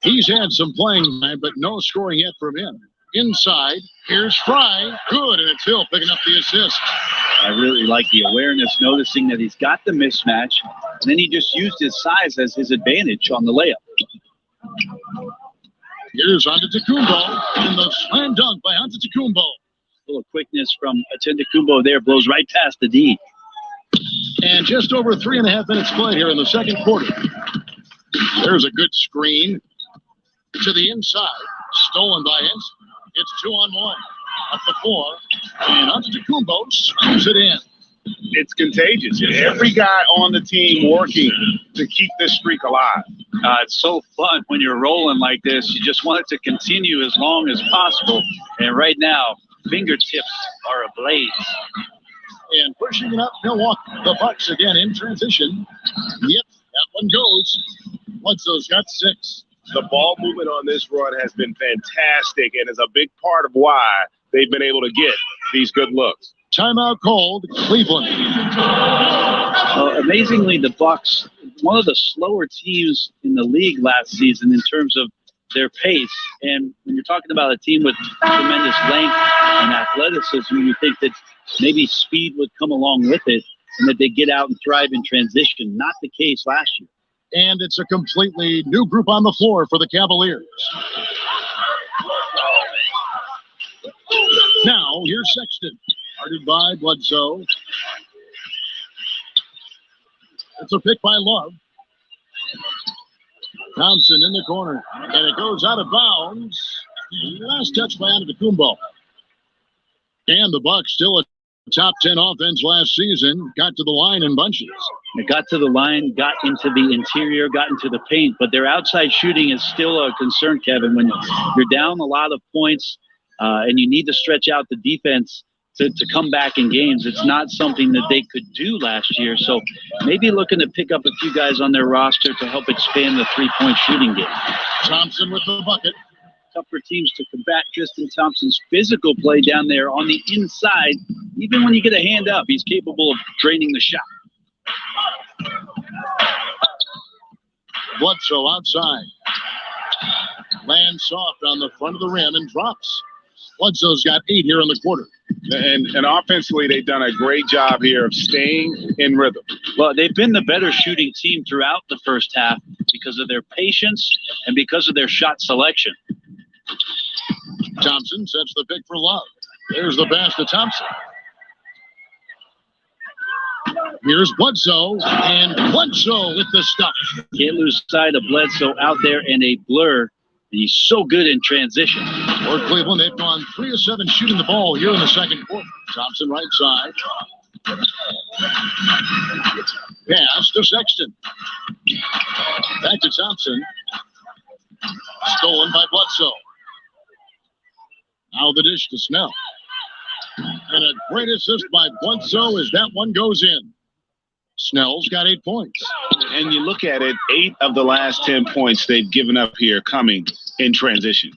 He's had some playing time, but no scoring yet from him. Inside, here's Fry. Good, and it's Hill picking up the assist. I really like the awareness, noticing that he's got the mismatch, and then he just used his size as his advantage on the layup. Here's Antetokounmpo, and the slam dunk by Antetokounmpo. A little quickness from Antetokounmpo there, blows right past the D. And just over 3.5 minutes played here in the second quarter. There's a good screen to the inside, stolen by Hens. It's 2-on-1 up the floor, and Antetokounmpo screws it in. It's contagious. Every guy on the team working to keep this streak alive. It's so fun when you're rolling like this. You just want it to continue as long as possible. And right now, fingertips are ablaze. And pushing it up, Milwaukee. The Bucks again in transition. Yep, that one goes. Bledsoe's got 6. The ball movement on this run has been fantastic and is a big part of why they've been able to get these good looks. Timeout called, Cleveland. Amazingly, the Bucks, one of the slower teams in the league last season in terms of their pace. And when you're talking about a team with tremendous length and athleticism, you think that maybe speed would come along with it and that they get out and thrive in transition. Not the case last year. And it's a completely new group on the floor for the Cavaliers. Now, here's Sexton. Guarded by Bledsoe. It's a pick by Love. Thompson in the corner. And it goes out of bounds. Last touch by Antetokounmpo. And the Bucks still a top 10 offense last season. Got to the line in bunches. They got to the line, got into the interior, got into the paint, but their outside shooting is still a concern, Kevin. When you're down a lot of points and you need to stretch out the defense to come back in games, it's not something that they could do last year. So maybe looking to pick up a few guys on their roster to help expand the three-point shooting game. Thompson with the bucket. Tougher teams to combat Tristan Thompson's physical play down there on the inside. Even when you get a hand up, he's capable of draining the shot. Bledsoe outside. Lands soft on the front of the rim and drops. Bledsoe's got 8 here in the quarter. And offensively, they've done a great job here of staying in rhythm. Well, they've been the better shooting team throughout the first half because of their patience and because of their shot selection. Thompson sets the pick for Love. There's the pass to Thompson. Here's Bledsoe, and Bledsoe with the stuff. Can't lose sight of Bledsoe out there in a blur. And he's so good in transition. For Cleveland, they've gone 3 of 7 shooting the ball here in the second quarter. Thompson right side. Pass to Sexton. Back to Thompson. Stolen by Bledsoe. Now the dish to Snell. And a great assist by Bledsoe as that one goes in. Snell's got 8 points. And you look at it, 8 of the last 10 points they've given up here coming in transition.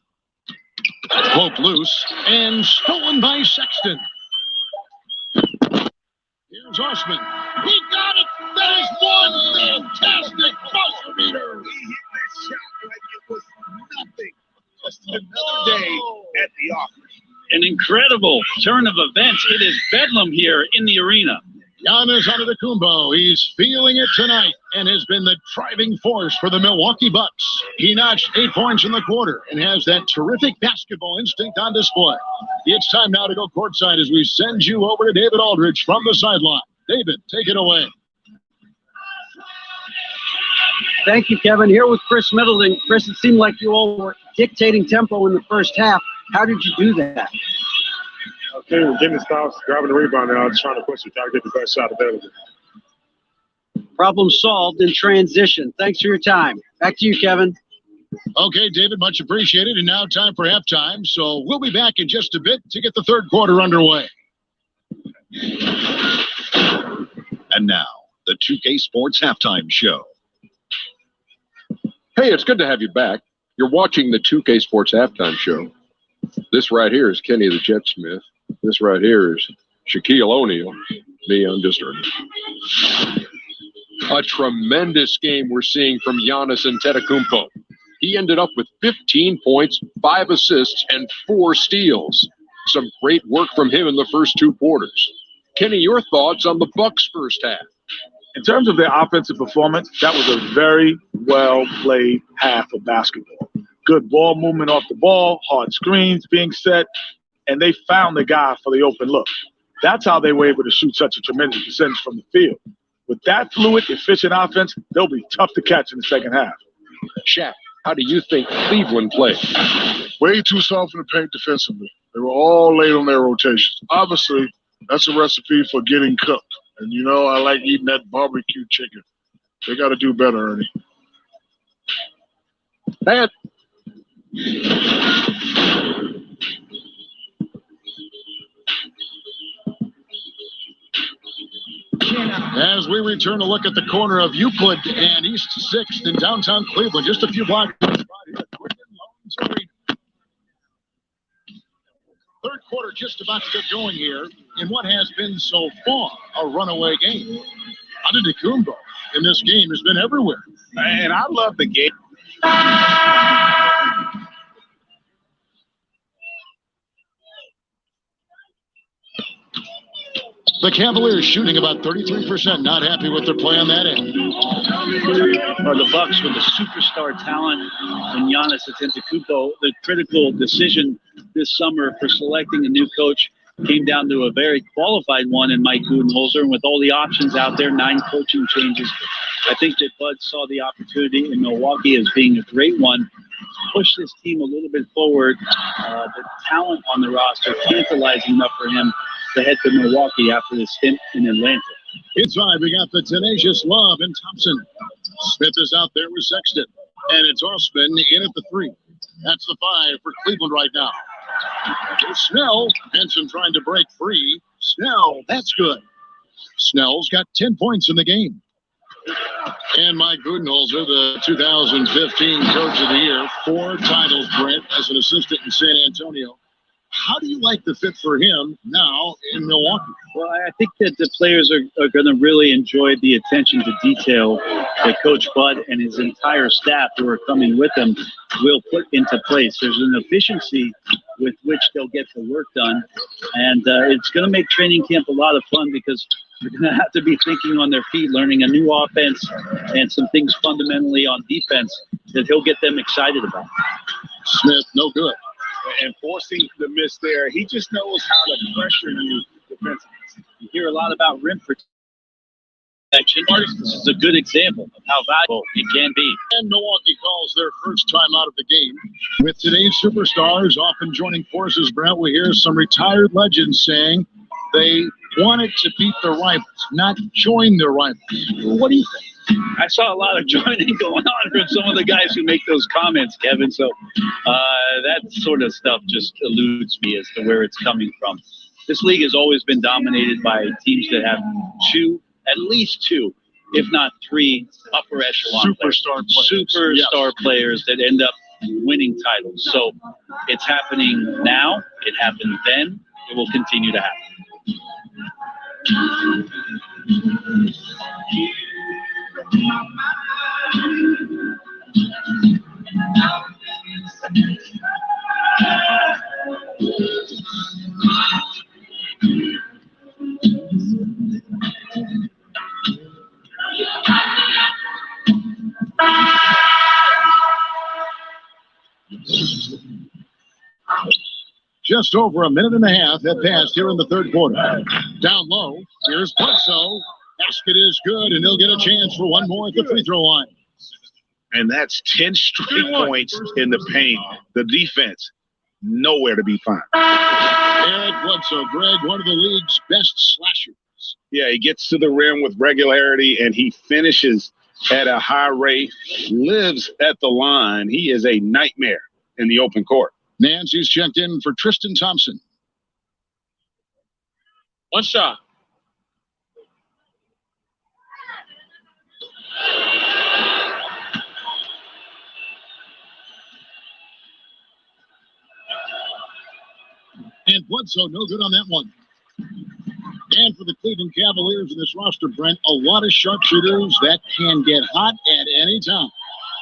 Pope loose and stolen by Sexton. Here's Osman. He got it. That is one fantastic buzzer beater. He hit that shot like it was nothing. Just another day at the office. An incredible turn of events. It is bedlam here in the arena. Giannis Antetokounmpo, he's feeling it tonight and has been the driving force for the Milwaukee Bucks. He notched 8 points in the quarter and has that terrific basketball instinct on display. It's time now to go courtside as we send you over to David Aldridge from the sideline. David, take it away. Thank you, Kevin. Here with Chris Middleton. Chris, it seemed like you all were dictating tempo in the first half. How did you do that? Okay, we're getting stops, grabbing the rebound now, just trying to push it, trying to get the best shot available. Problem solved in transition. Thanks for your time. Back to you, Kevin. Okay, David, much appreciated. And now time for halftime. So we'll be back in just a bit to get the third quarter underway. And now, the 2K Sports Halftime Show. Hey, it's good to have you back. You're watching the 2K Sports Halftime Show. This right here is Kenny the Jet Smith. This right here is Shaquille O'Neal. Me, I'm just a tremendous game we're seeing from Giannis Antetokounmpo. He ended up with 15 points, 5 assists, and 4 steals. Some great work from him in the first 2 quarters. Kenny, your thoughts on the Bucks' first half? In terms of their offensive performance, that was a very well-played half of basketball. Good ball movement off the ball, hard screens being set, and they found the guy for the open look. That's how they were able to shoot such a tremendous percentage from the field. With that fluid, efficient offense, they'll be tough to catch in the second half. Shaq, how do you think Cleveland played? Way too soft in the paint defensively. They were all late on their rotations. Obviously, that's a recipe for getting cooked. And, you know, I like eating that barbecue chicken. They got to do better, Ernie. Pat. As we return to look at the corner of Euclid and East 6th in downtown Cleveland, just a few blocks from the spot here at Quicken Loans Arena. Third quarter just about to get going here in what has been so far a runaway game. Antetokounmpo in this game has been everywhere. And I love the game. The Cavaliers shooting about 33%, not happy with their play on that end. Well, the Bucks with the superstar talent in Giannis Antetokounmpo, the critical decision this summer for selecting a new coach came down to a very qualified one in Mike Budenholzer. And with all the options out there, 9 coaching changes, I think that Bud saw the opportunity in Milwaukee as being a great one to push this team a little bit forward. The talent on the roster tantalizing enough for him to head to Milwaukee after this stint in Atlanta. Inside, we got the tenacious Love and Thompson. Smith is out there with Sexton. And it's Osman in at the 3. That's the 5 for Cleveland right now. Snell, Benson trying to break free. Snell, that's good. Snell's got 10 points in the game. And Mike Budenholzer, the 2015 Coach of the Year, 4 titles, Brent, as an assistant in San Antonio. How do you like the fit for him now in Milwaukee? Well, I think that the players are going to really enjoy the attention to detail that Coach Bud and his entire staff who are coming with him will put into place. There's an efficiency with which they'll get the work done, and it's going to make training camp a lot of fun because they're going to have to be thinking on their feet, learning a new offense and some things fundamentally on defense that he'll get them excited about. Smith, no good. And forcing the miss there, he just knows how to pressure you defensively. You hear a lot about rim protection. This is a good example of how valuable it can be. And Milwaukee calls their first time out of the game. With today's superstars often joining forces, Brent, we hear some retired legends saying they wanted to beat their rivals, not join their rivals. What do you think? I saw a lot of joining going on from some of the guys who make those comments, Kevin. So that sort of stuff just eludes me as to where it's coming from. This league has always been dominated by teams that have at least two, if not 3 upper echelon superstar players that end up winning titles. So it's happening now. It happened then. It will continue to happen. Just over a minute and a half have passed here in the third quarter. Down low, here's Bledsoe. Basket is good, and he'll get a chance for one more at the free throw line. And that's 10 straight points in the paint. The defense, nowhere to be found. Eric Bledsoe, Greg, one of the league's best slashers. Yeah, he gets to the rim with regularity, and he finishes at a high rate, lives at the line. He is a nightmare in the open court. Nancy's checked in for Tristan Thompson. One shot. And Bledsoe, no good on that one. And for the Cleveland Cavaliers in this roster, Brent, a lot of sharpshooters that can get hot at any time.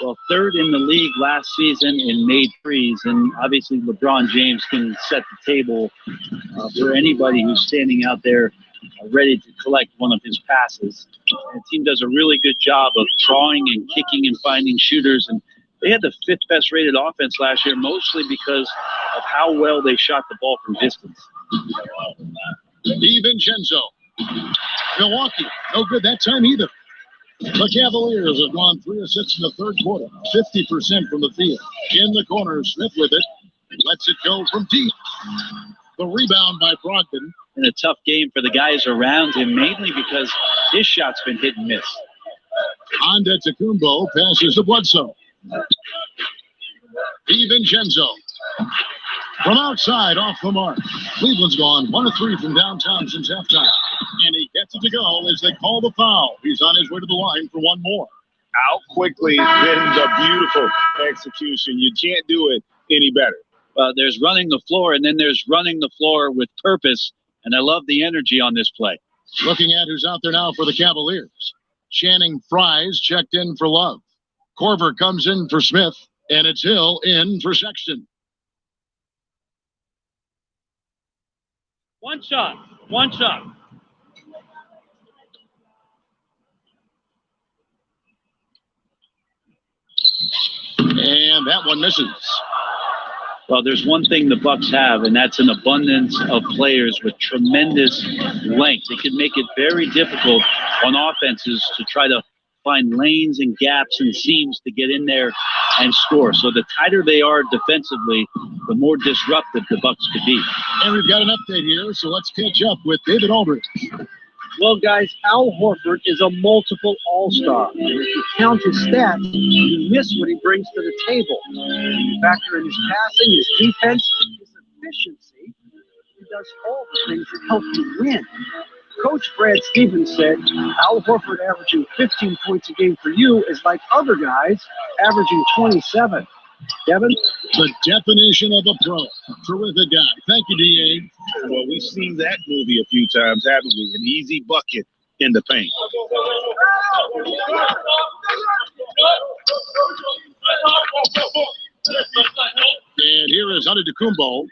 Well, third in the league last season in made threes, and obviously LeBron James can set the table for anybody who's standing out there ready to collect one of his passes. And the team does a really good job of drawing and kicking and finding shooters, and they had the 5th best rated offense last year, mostly because of how well they shot the ball from distance. DiVincenzo. Milwaukee, no good that time either. The Cavaliers have gone 3 of 6 in the third quarter, 50% from the field. In the corner, Smith with it. Lets it go from deep. The rebound by Brogdon. And a tough game for the guys around him, mainly because his shot's been hit and miss. Antetokounmpo passes to Bledsoe. DiVincenzo. From outside, off the mark. Cleveland's gone 1 of 3 from downtown since halftime. And he gets it to go as they call the foul. He's on his way to the line for one more. Out quickly, then the beautiful execution. You can't do it any better. There's running the floor, and then there's running the floor with purpose. And I love the energy on this play. Looking at who's out there now for the Cavaliers. Channing Frye's checked in for Love. Korver comes in for Smith. And it's Hill in for Sexton. One shot. One shot. And that one misses. Well, there's one thing the Bucks have, and that's an abundance of players with tremendous length. It can make it very difficult on offenses to try to find lanes and gaps and seams to get in there and score. So the tighter they are defensively, the more disruptive the Bucks could be. And we've got an update here, so let's catch up with David Aldridge. Well, guys, Al Horford is a multiple all-star. If you count his stats, you miss what he brings to the table. You factor in his passing, his defense, his efficiency. He does all the things that help you win. Coach Brad Stevens said Al Horford averaging 15 points a game for you is like other guys averaging 27. Devin? The definition of a pro. Terrific guy. Thank you, D.A. Well, we've seen that movie a few times, haven't we? An easy bucket in the paint. And here is Antetokounmpo.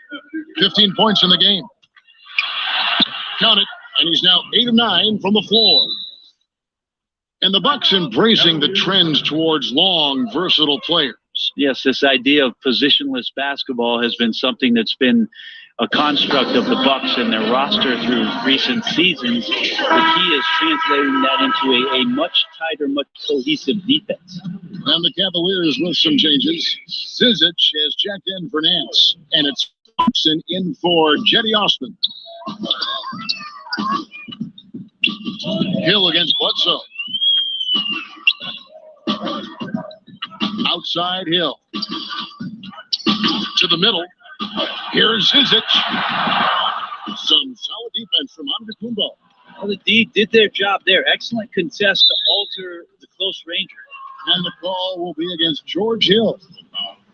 15 points in the game. Count it. And he's now 8 of 9 from the floor. And the Bucks embracing the trends towards long, versatile players. Yes, this idea of positionless basketball has been something that's been a construct of the Bucks and their roster through recent seasons. The key is translating that into a much tighter, much cohesive defense. And the Cavaliers with some changes. Zizic has checked in for Nance. And it's Thompson in for Jetty Osman. Hill against Bledsoe. Outside Hill. To the middle. Here's Zizic. Some solid defense from Antetokounmpo. Well, the D did their job there. Excellent contest to alter the close ranger. And the call will be against George Hill.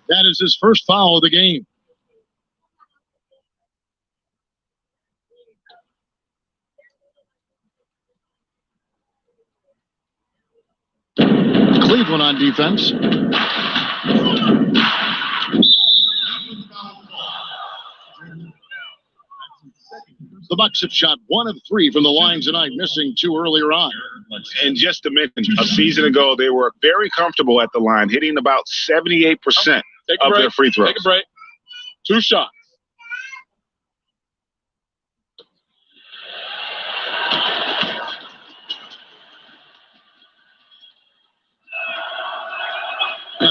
That is his first foul of the game. Cleveland on defense. The Bucks have shot 1 of 3 from the line tonight, missing 2 earlier on. And just to mention, a season ago, they were very comfortable at the line, hitting about 78% of their free throws. Take a break. 2 shots.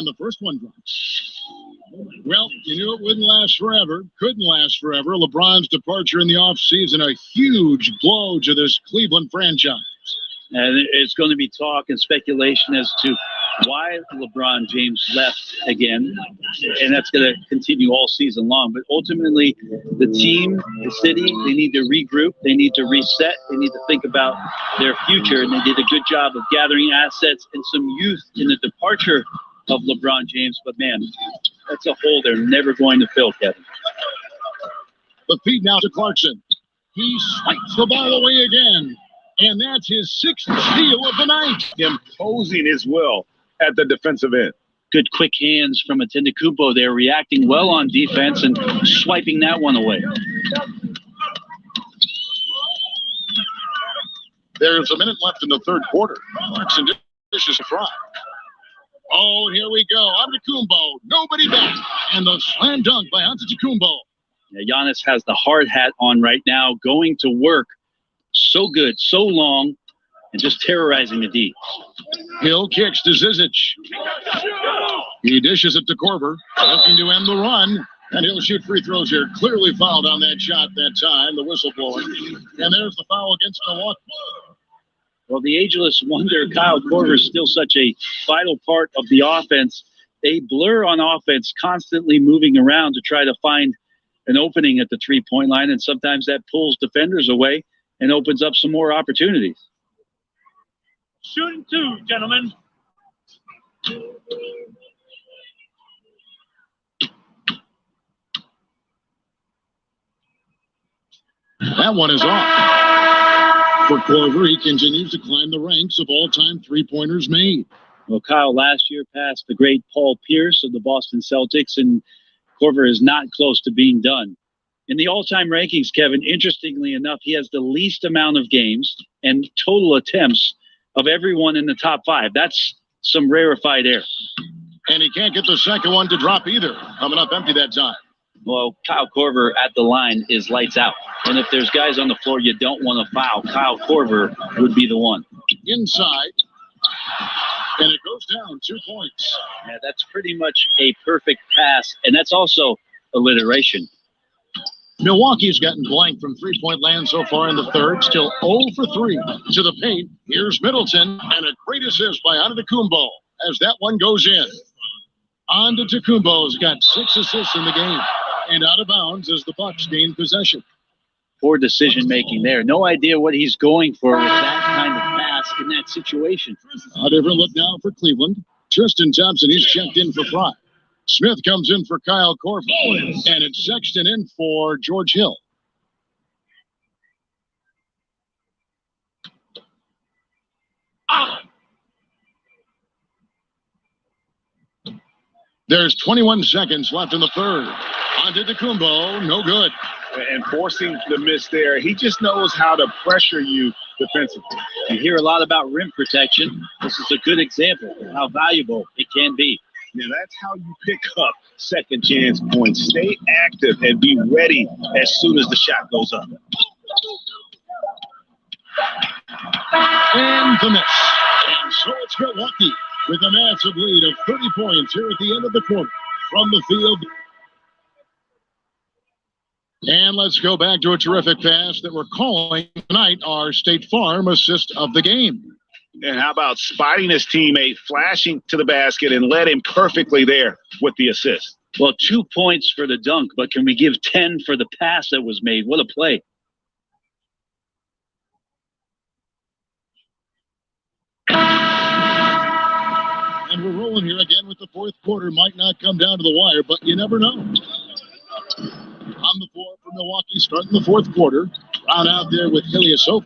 and the first one drops. Well, you knew it wouldn't last forever. Couldn't last forever. LeBron's departure in the offseason, a huge blow to this Cleveland franchise. And it's going to be talk and speculation as to why LeBron James left again. And that's going to continue all season long. But ultimately, the team, the city, they need to regroup. They need to reset. They need to think about their future. And they did a good job of gathering assets and some youth in the departure of LeBron James. But, man, that's a hole they're never going to fill, Kevin. The feed now to Clarkson. He swipes the ball away again. And that's his sixth steal of the night. Imposing his will at the defensive end. Good quick hands from Antetokounmpo there, reacting well on defense and swiping that one away. There's a minute left in the third quarter. Clarkson dishes a try. Oh, here we go. Antetokounmpo, nobody back. And the slam dunk by Antetokounmpo. Yeah, Giannis has the hard hat on right now, going to work. So good, so long, and just terrorizing the D. Hill kicks to Zizic. He dishes it to Korver, looking to end the run, and he'll shoot free throws here. Clearly fouled on that shot that time, the whistle blowing. And there's the foul against Milwaukee. Well, the ageless wonder, Kyle Korver, is still such a vital part of the offense. They blur on offense, constantly moving around to try to find an opening at the three-point line, and sometimes that pulls defenders away and opens up some more opportunities. Shooting two, gentlemen. That one is off. For Korver, he continues to climb the ranks of all-time three-pointers made. Well, Kyle last year passed the great Paul Pierce of the Boston Celtics, and Korver is not close to being done. In the all-time rankings, Kevin, interestingly enough, he has the least amount of games and total attempts of everyone in the top five. That's some rarefied air. And he can't get the second one to drop either. Coming up empty that time. Well, Kyle Korver at the line is lights out. And if there's guys on the floor you don't want to foul, Kyle Korver would be the one. Inside. And it goes down 2 points. Yeah, that's pretty much a perfect pass. And that's also alliteration. Milwaukee's gotten blank from three-point land so far in the third. Still 0 for 3 to the paint. Here's Middleton, and a great assist by Antetokounmpo as that one goes in. Antetokounmpo's got 6 assists in the game, and out of bounds as the Bucks gain possession. Poor decision-making there. No idea what he's going for with that kind of pass in that situation. A different look now for Cleveland. Tristan Thompson, he's checked in for Fry. Smith comes in for Kyle Korver, and it's Sexton in for George Hill. There's 21 seconds left in the third. Antetokounmpo, no good. And forcing the miss there, he just knows how to pressure you defensively. You hear a lot about rim protection. This is a good example of how valuable it can be. Yeah, that's how you pick up second chance points. Stay active and be ready as soon as the shot goes up. And the miss. And so it's Milwaukee with a massive lead of 30 points here at the end of the quarter from the field. And let's go back to a terrific pass that we're calling tonight our State Farm assist of the game. And how about spotting his teammate, flashing to the basket, and led him perfectly there with the assist? Well, 2 points for the dunk, but can we give 10 for the pass that was made? What a play. And we're rolling here again with the fourth quarter. Might not come down to the wire, but you never know. On the floor for Milwaukee, starting the fourth quarter. Brown out there with Ilyasova.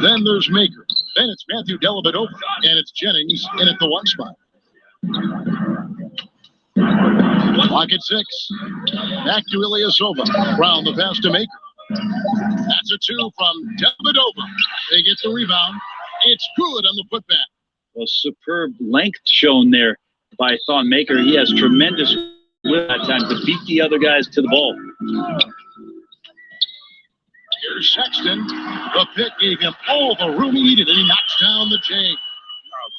Then there's Maker. Then it's Matthew Dellavedova. And it's Jennings in at the one spot. Clock at 6. Back to Ilyasova. Brown the pass to Maker. That's a 2 from Dellavedova. They get the rebound. It's good on the putback. Well, superb length shown there by Thon Maker. He has tremendous will that time to beat the other guys to the ball. Here's Sexton. The pick gave him all the room he needed, and he knocks down the chain.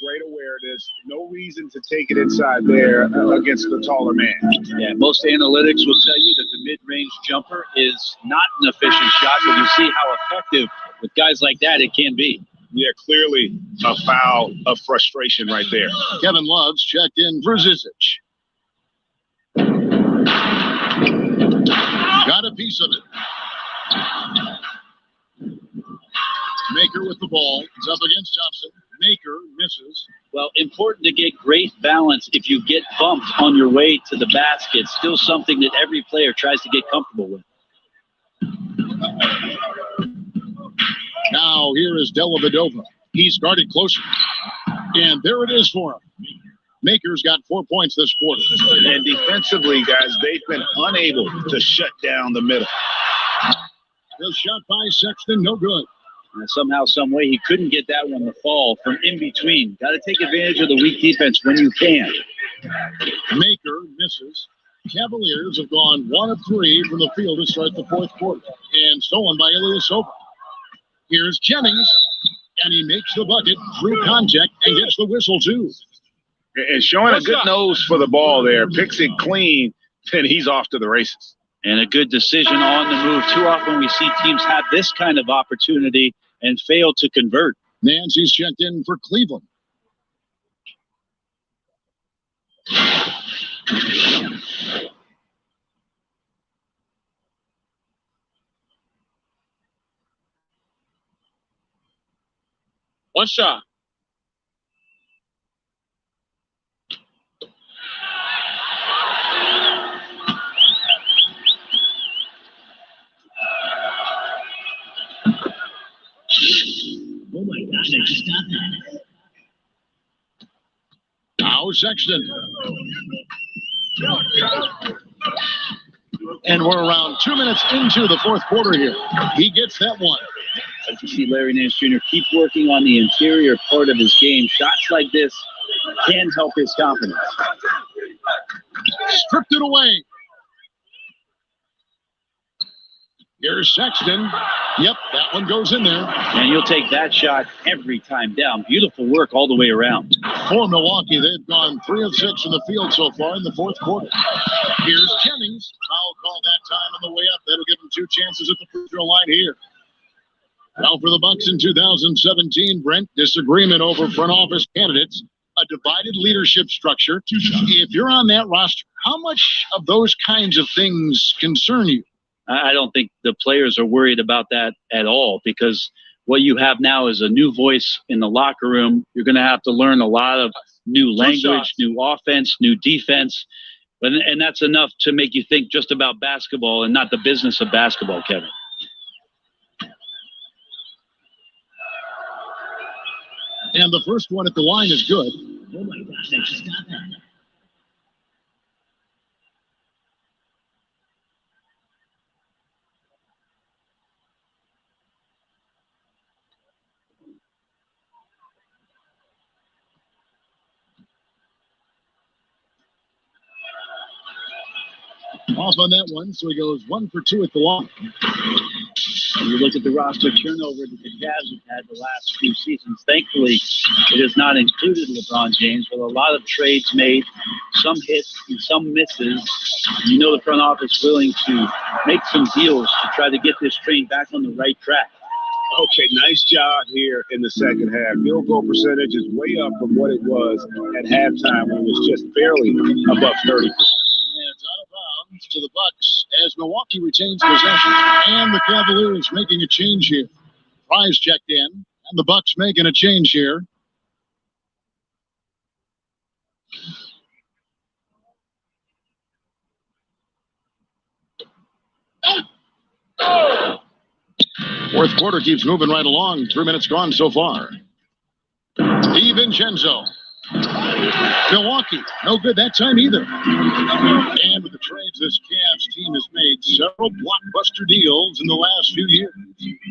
Great awareness. there's no reason to take it inside there against the taller man. Yeah, most analytics will tell you that the mid-range jumper is not an efficient shot, but you see how effective with guys like that it can be. Yeah, clearly a foul of frustration right there. Kevin Love's checked in for Zizic. Got a piece of it. Maker with the ball. It's up against Thompson. Maker misses. Well, important to get great balance if you get bumped on your way to the basket. Still something that every player tries to get comfortable with. Now here is Dellavedova. He's guarded closer. And there it is for him. Maker's got 4 points this quarter. And defensively, guys, they've been unable to shut down the middle. The shot by Sexton, no good. And somehow, some way, he couldn't get that one to fall from in between. Got to take advantage of the weak defense when you can. Maker misses. Cavaliers have gone 1 of 3 from the field to start the fourth quarter. And stolen by Ilyasova. Here's Jennings. And he makes the bucket through contact and gets the whistle, too. And showing a good nose for the ball there. Picks it clean, then he's off to the races. And a good decision on the move. Too often we see teams have this kind of opportunity and fail to convert. Nancy's checked in for Cleveland. One shot. Oh my gosh, I just got that. Now Sexton. And we're around 2 minutes into the fourth quarter here. He gets that one. As you see Larry Nance Jr. keep working on the interior part of his game. Shots like this can help his confidence. Stripped it away. Here's Sexton. Yep, that one goes in there. And you'll take that shot every time down. Beautiful work all the way around. For Milwaukee, they've gone 3 of 6 in the field so far in the fourth quarter. Here's Jennings. Foul call that time on the way up. That'll give him 2 chances at the free throw line here. Now for the Bucks in 2017, Brent, disagreement over front office candidates, a divided leadership structure. If you're on that roster, how much of those kinds of things concern you? I don't think the players are worried about that at all, because what you have now is a new voice in the locker room. You're going to have to learn a lot of new language, new offense, new defense. And that's enough to make you think just about basketball and not the business of basketball, Kevin. And the first one at the line is good. Oh my gosh, I just got that. Off on that one, so he goes 1 for 2 at the line. When you look at the roster turnover that the Cavs have had the last few seasons, thankfully it has not included LeBron James, with a lot of trades made, some hits and some misses. You know the front office willing to make some deals to try to get this train back on the right track. Okay, nice job here in the second half. Field goal percentage is way up from what it was at halftime, when it was just barely above 30%. It's out of bounds to the Bucks as Milwaukee retains possession, and the Cavaliers making a change here. Fry's checked in, and the Bucks making a change here. Fourth quarter keeps moving right along. 3 minutes gone so far. DiVincenzo. Milwaukee, no good that time either. And with the trades this Cavs team has made, several blockbuster deals in the last few years.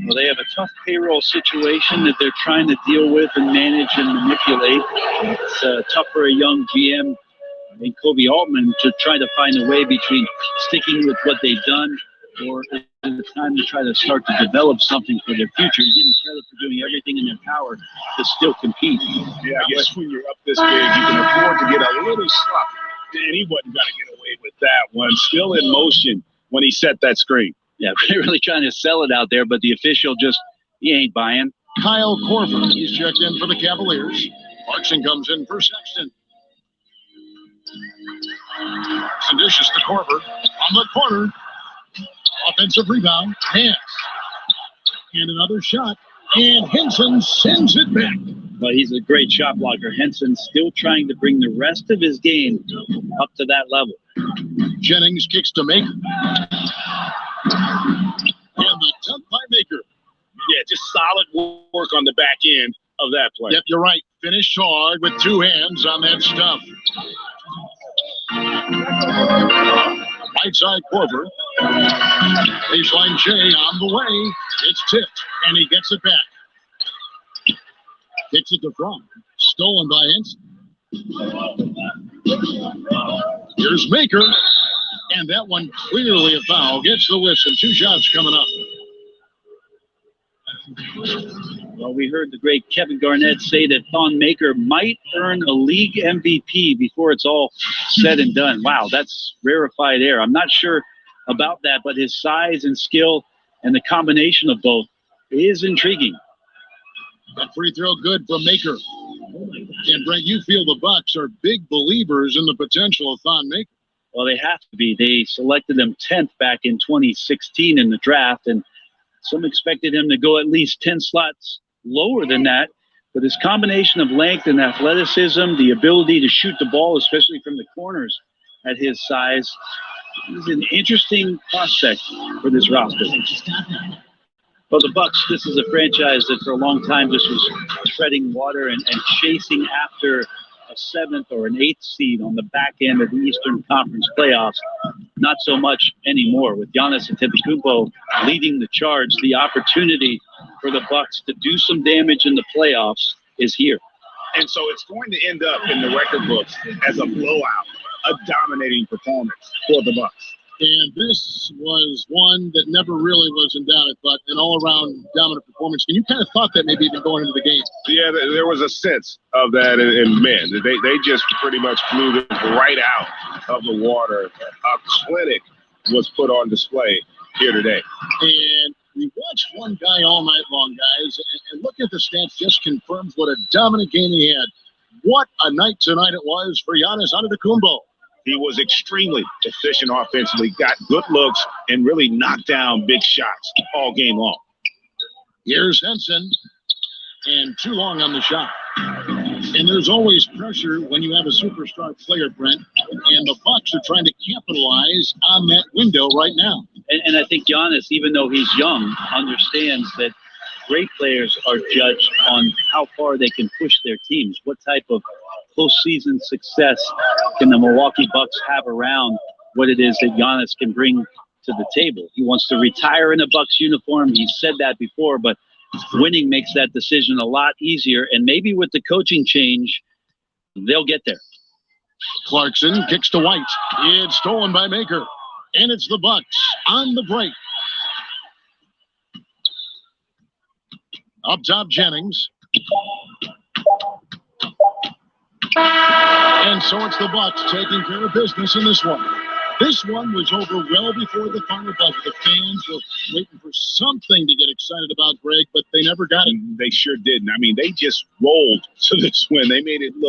Well, they have a tough payroll situation that they're trying to deal with and manage and manipulate. It's tough for a young GM and Kobe Altman to try to find a way between sticking with what they've done or is it time to try to start to develop something for their future? You give them credit for doing everything in their power to still compete. Yeah, I guess when you're up this big, you can afford to get a little sloppy. And he wasn't going to get away with that one. Still in motion when he set that screen. Yeah, really trying to sell it out there, but the official just, he ain't buying. Kyle Korver, he's checked in for the Cavaliers. Clarkson comes in for Sexton. Clarkson dishes to Korver on the corner. Offensive rebound, hands. And another shot. And Henson sends it back. But he's a great shot blocker. Henson still trying to bring the rest of his game up to that level. Jennings kicks to Maker. And the dunk by Maker. Yeah, just solid work on the back end of that play. Yep, you're right. Finish hard with two hands on that stuff. Right side Korver. Baseline J on the way. It's tipped, and he gets it back. Kicks it to front. Stolen by Henson. Here's Maker. And that one clearly a foul. Gets the whistle. Two shots coming up. Well, we heard the great Kevin Garnett say that Thon Maker might earn a league MVP before it's all said and done. Wow, that's rarefied air. I'm not sure about that, but his size and skill and the combination of both is intriguing. That free throw good from Maker. And Brent, you feel the Bucks are big believers in the potential of Thon Maker. Well, they have to be. They selected him 10th back in 2016 in the draft, and some expected him to go at least 10 slots lower than that. But his combination of length and athleticism, the ability to shoot the ball, especially from the corners at his size, he's an interesting prospect for this roster. Well, the Bucks, this is a franchise that for a long time just was treading water and chasing after a 7th or an 8th seed on the back end of the Eastern Conference playoffs. Not so much anymore. With Giannis Antetokounmpo leading the charge, the opportunity for the Bucks to do some damage in the playoffs is here. And so it's going to end up in the record books as a blowout, a dominating performance for the Bucks. And this was one that never really was in doubt, but an all-around dominant performance. And you kind of thought that maybe even going into the game. Yeah, there was a sense of that in men. They just pretty much flew this right out of the water. A clinic was put on display here today. And we watched one guy all night long, guys, and looking at the stats just confirms what a dominant game he had. What a night tonight it was for Giannis Antetokounmpo. He was extremely efficient offensively, got good looks, and really knocked down big shots all game long. Here's Henson, and too long on the shot. And there's always pressure when you have a superstar player, Brent, and the Bucks are trying to capitalize on that window right now. And I think Giannis, even though he's young, understands that great players are judged on how far they can push their teams, what type of postseason success can the Milwaukee Bucks have around what it is that Giannis can bring to the table. He wants to retire in a Bucks uniform. He's said that before, but winning makes that decision a lot easier. And maybe with the coaching change, they'll get there. Clarkson kicks to White. It's stolen by Maker. And it's the Bucks on the break. Up top, Jennings. And so it's the Bucks taking care of business in this one. This one was over well before the final buzzer. The fans were waiting for something to get excited about, Greg, but they never got it. They sure didn't. I mean, they just rolled to this win. They made it look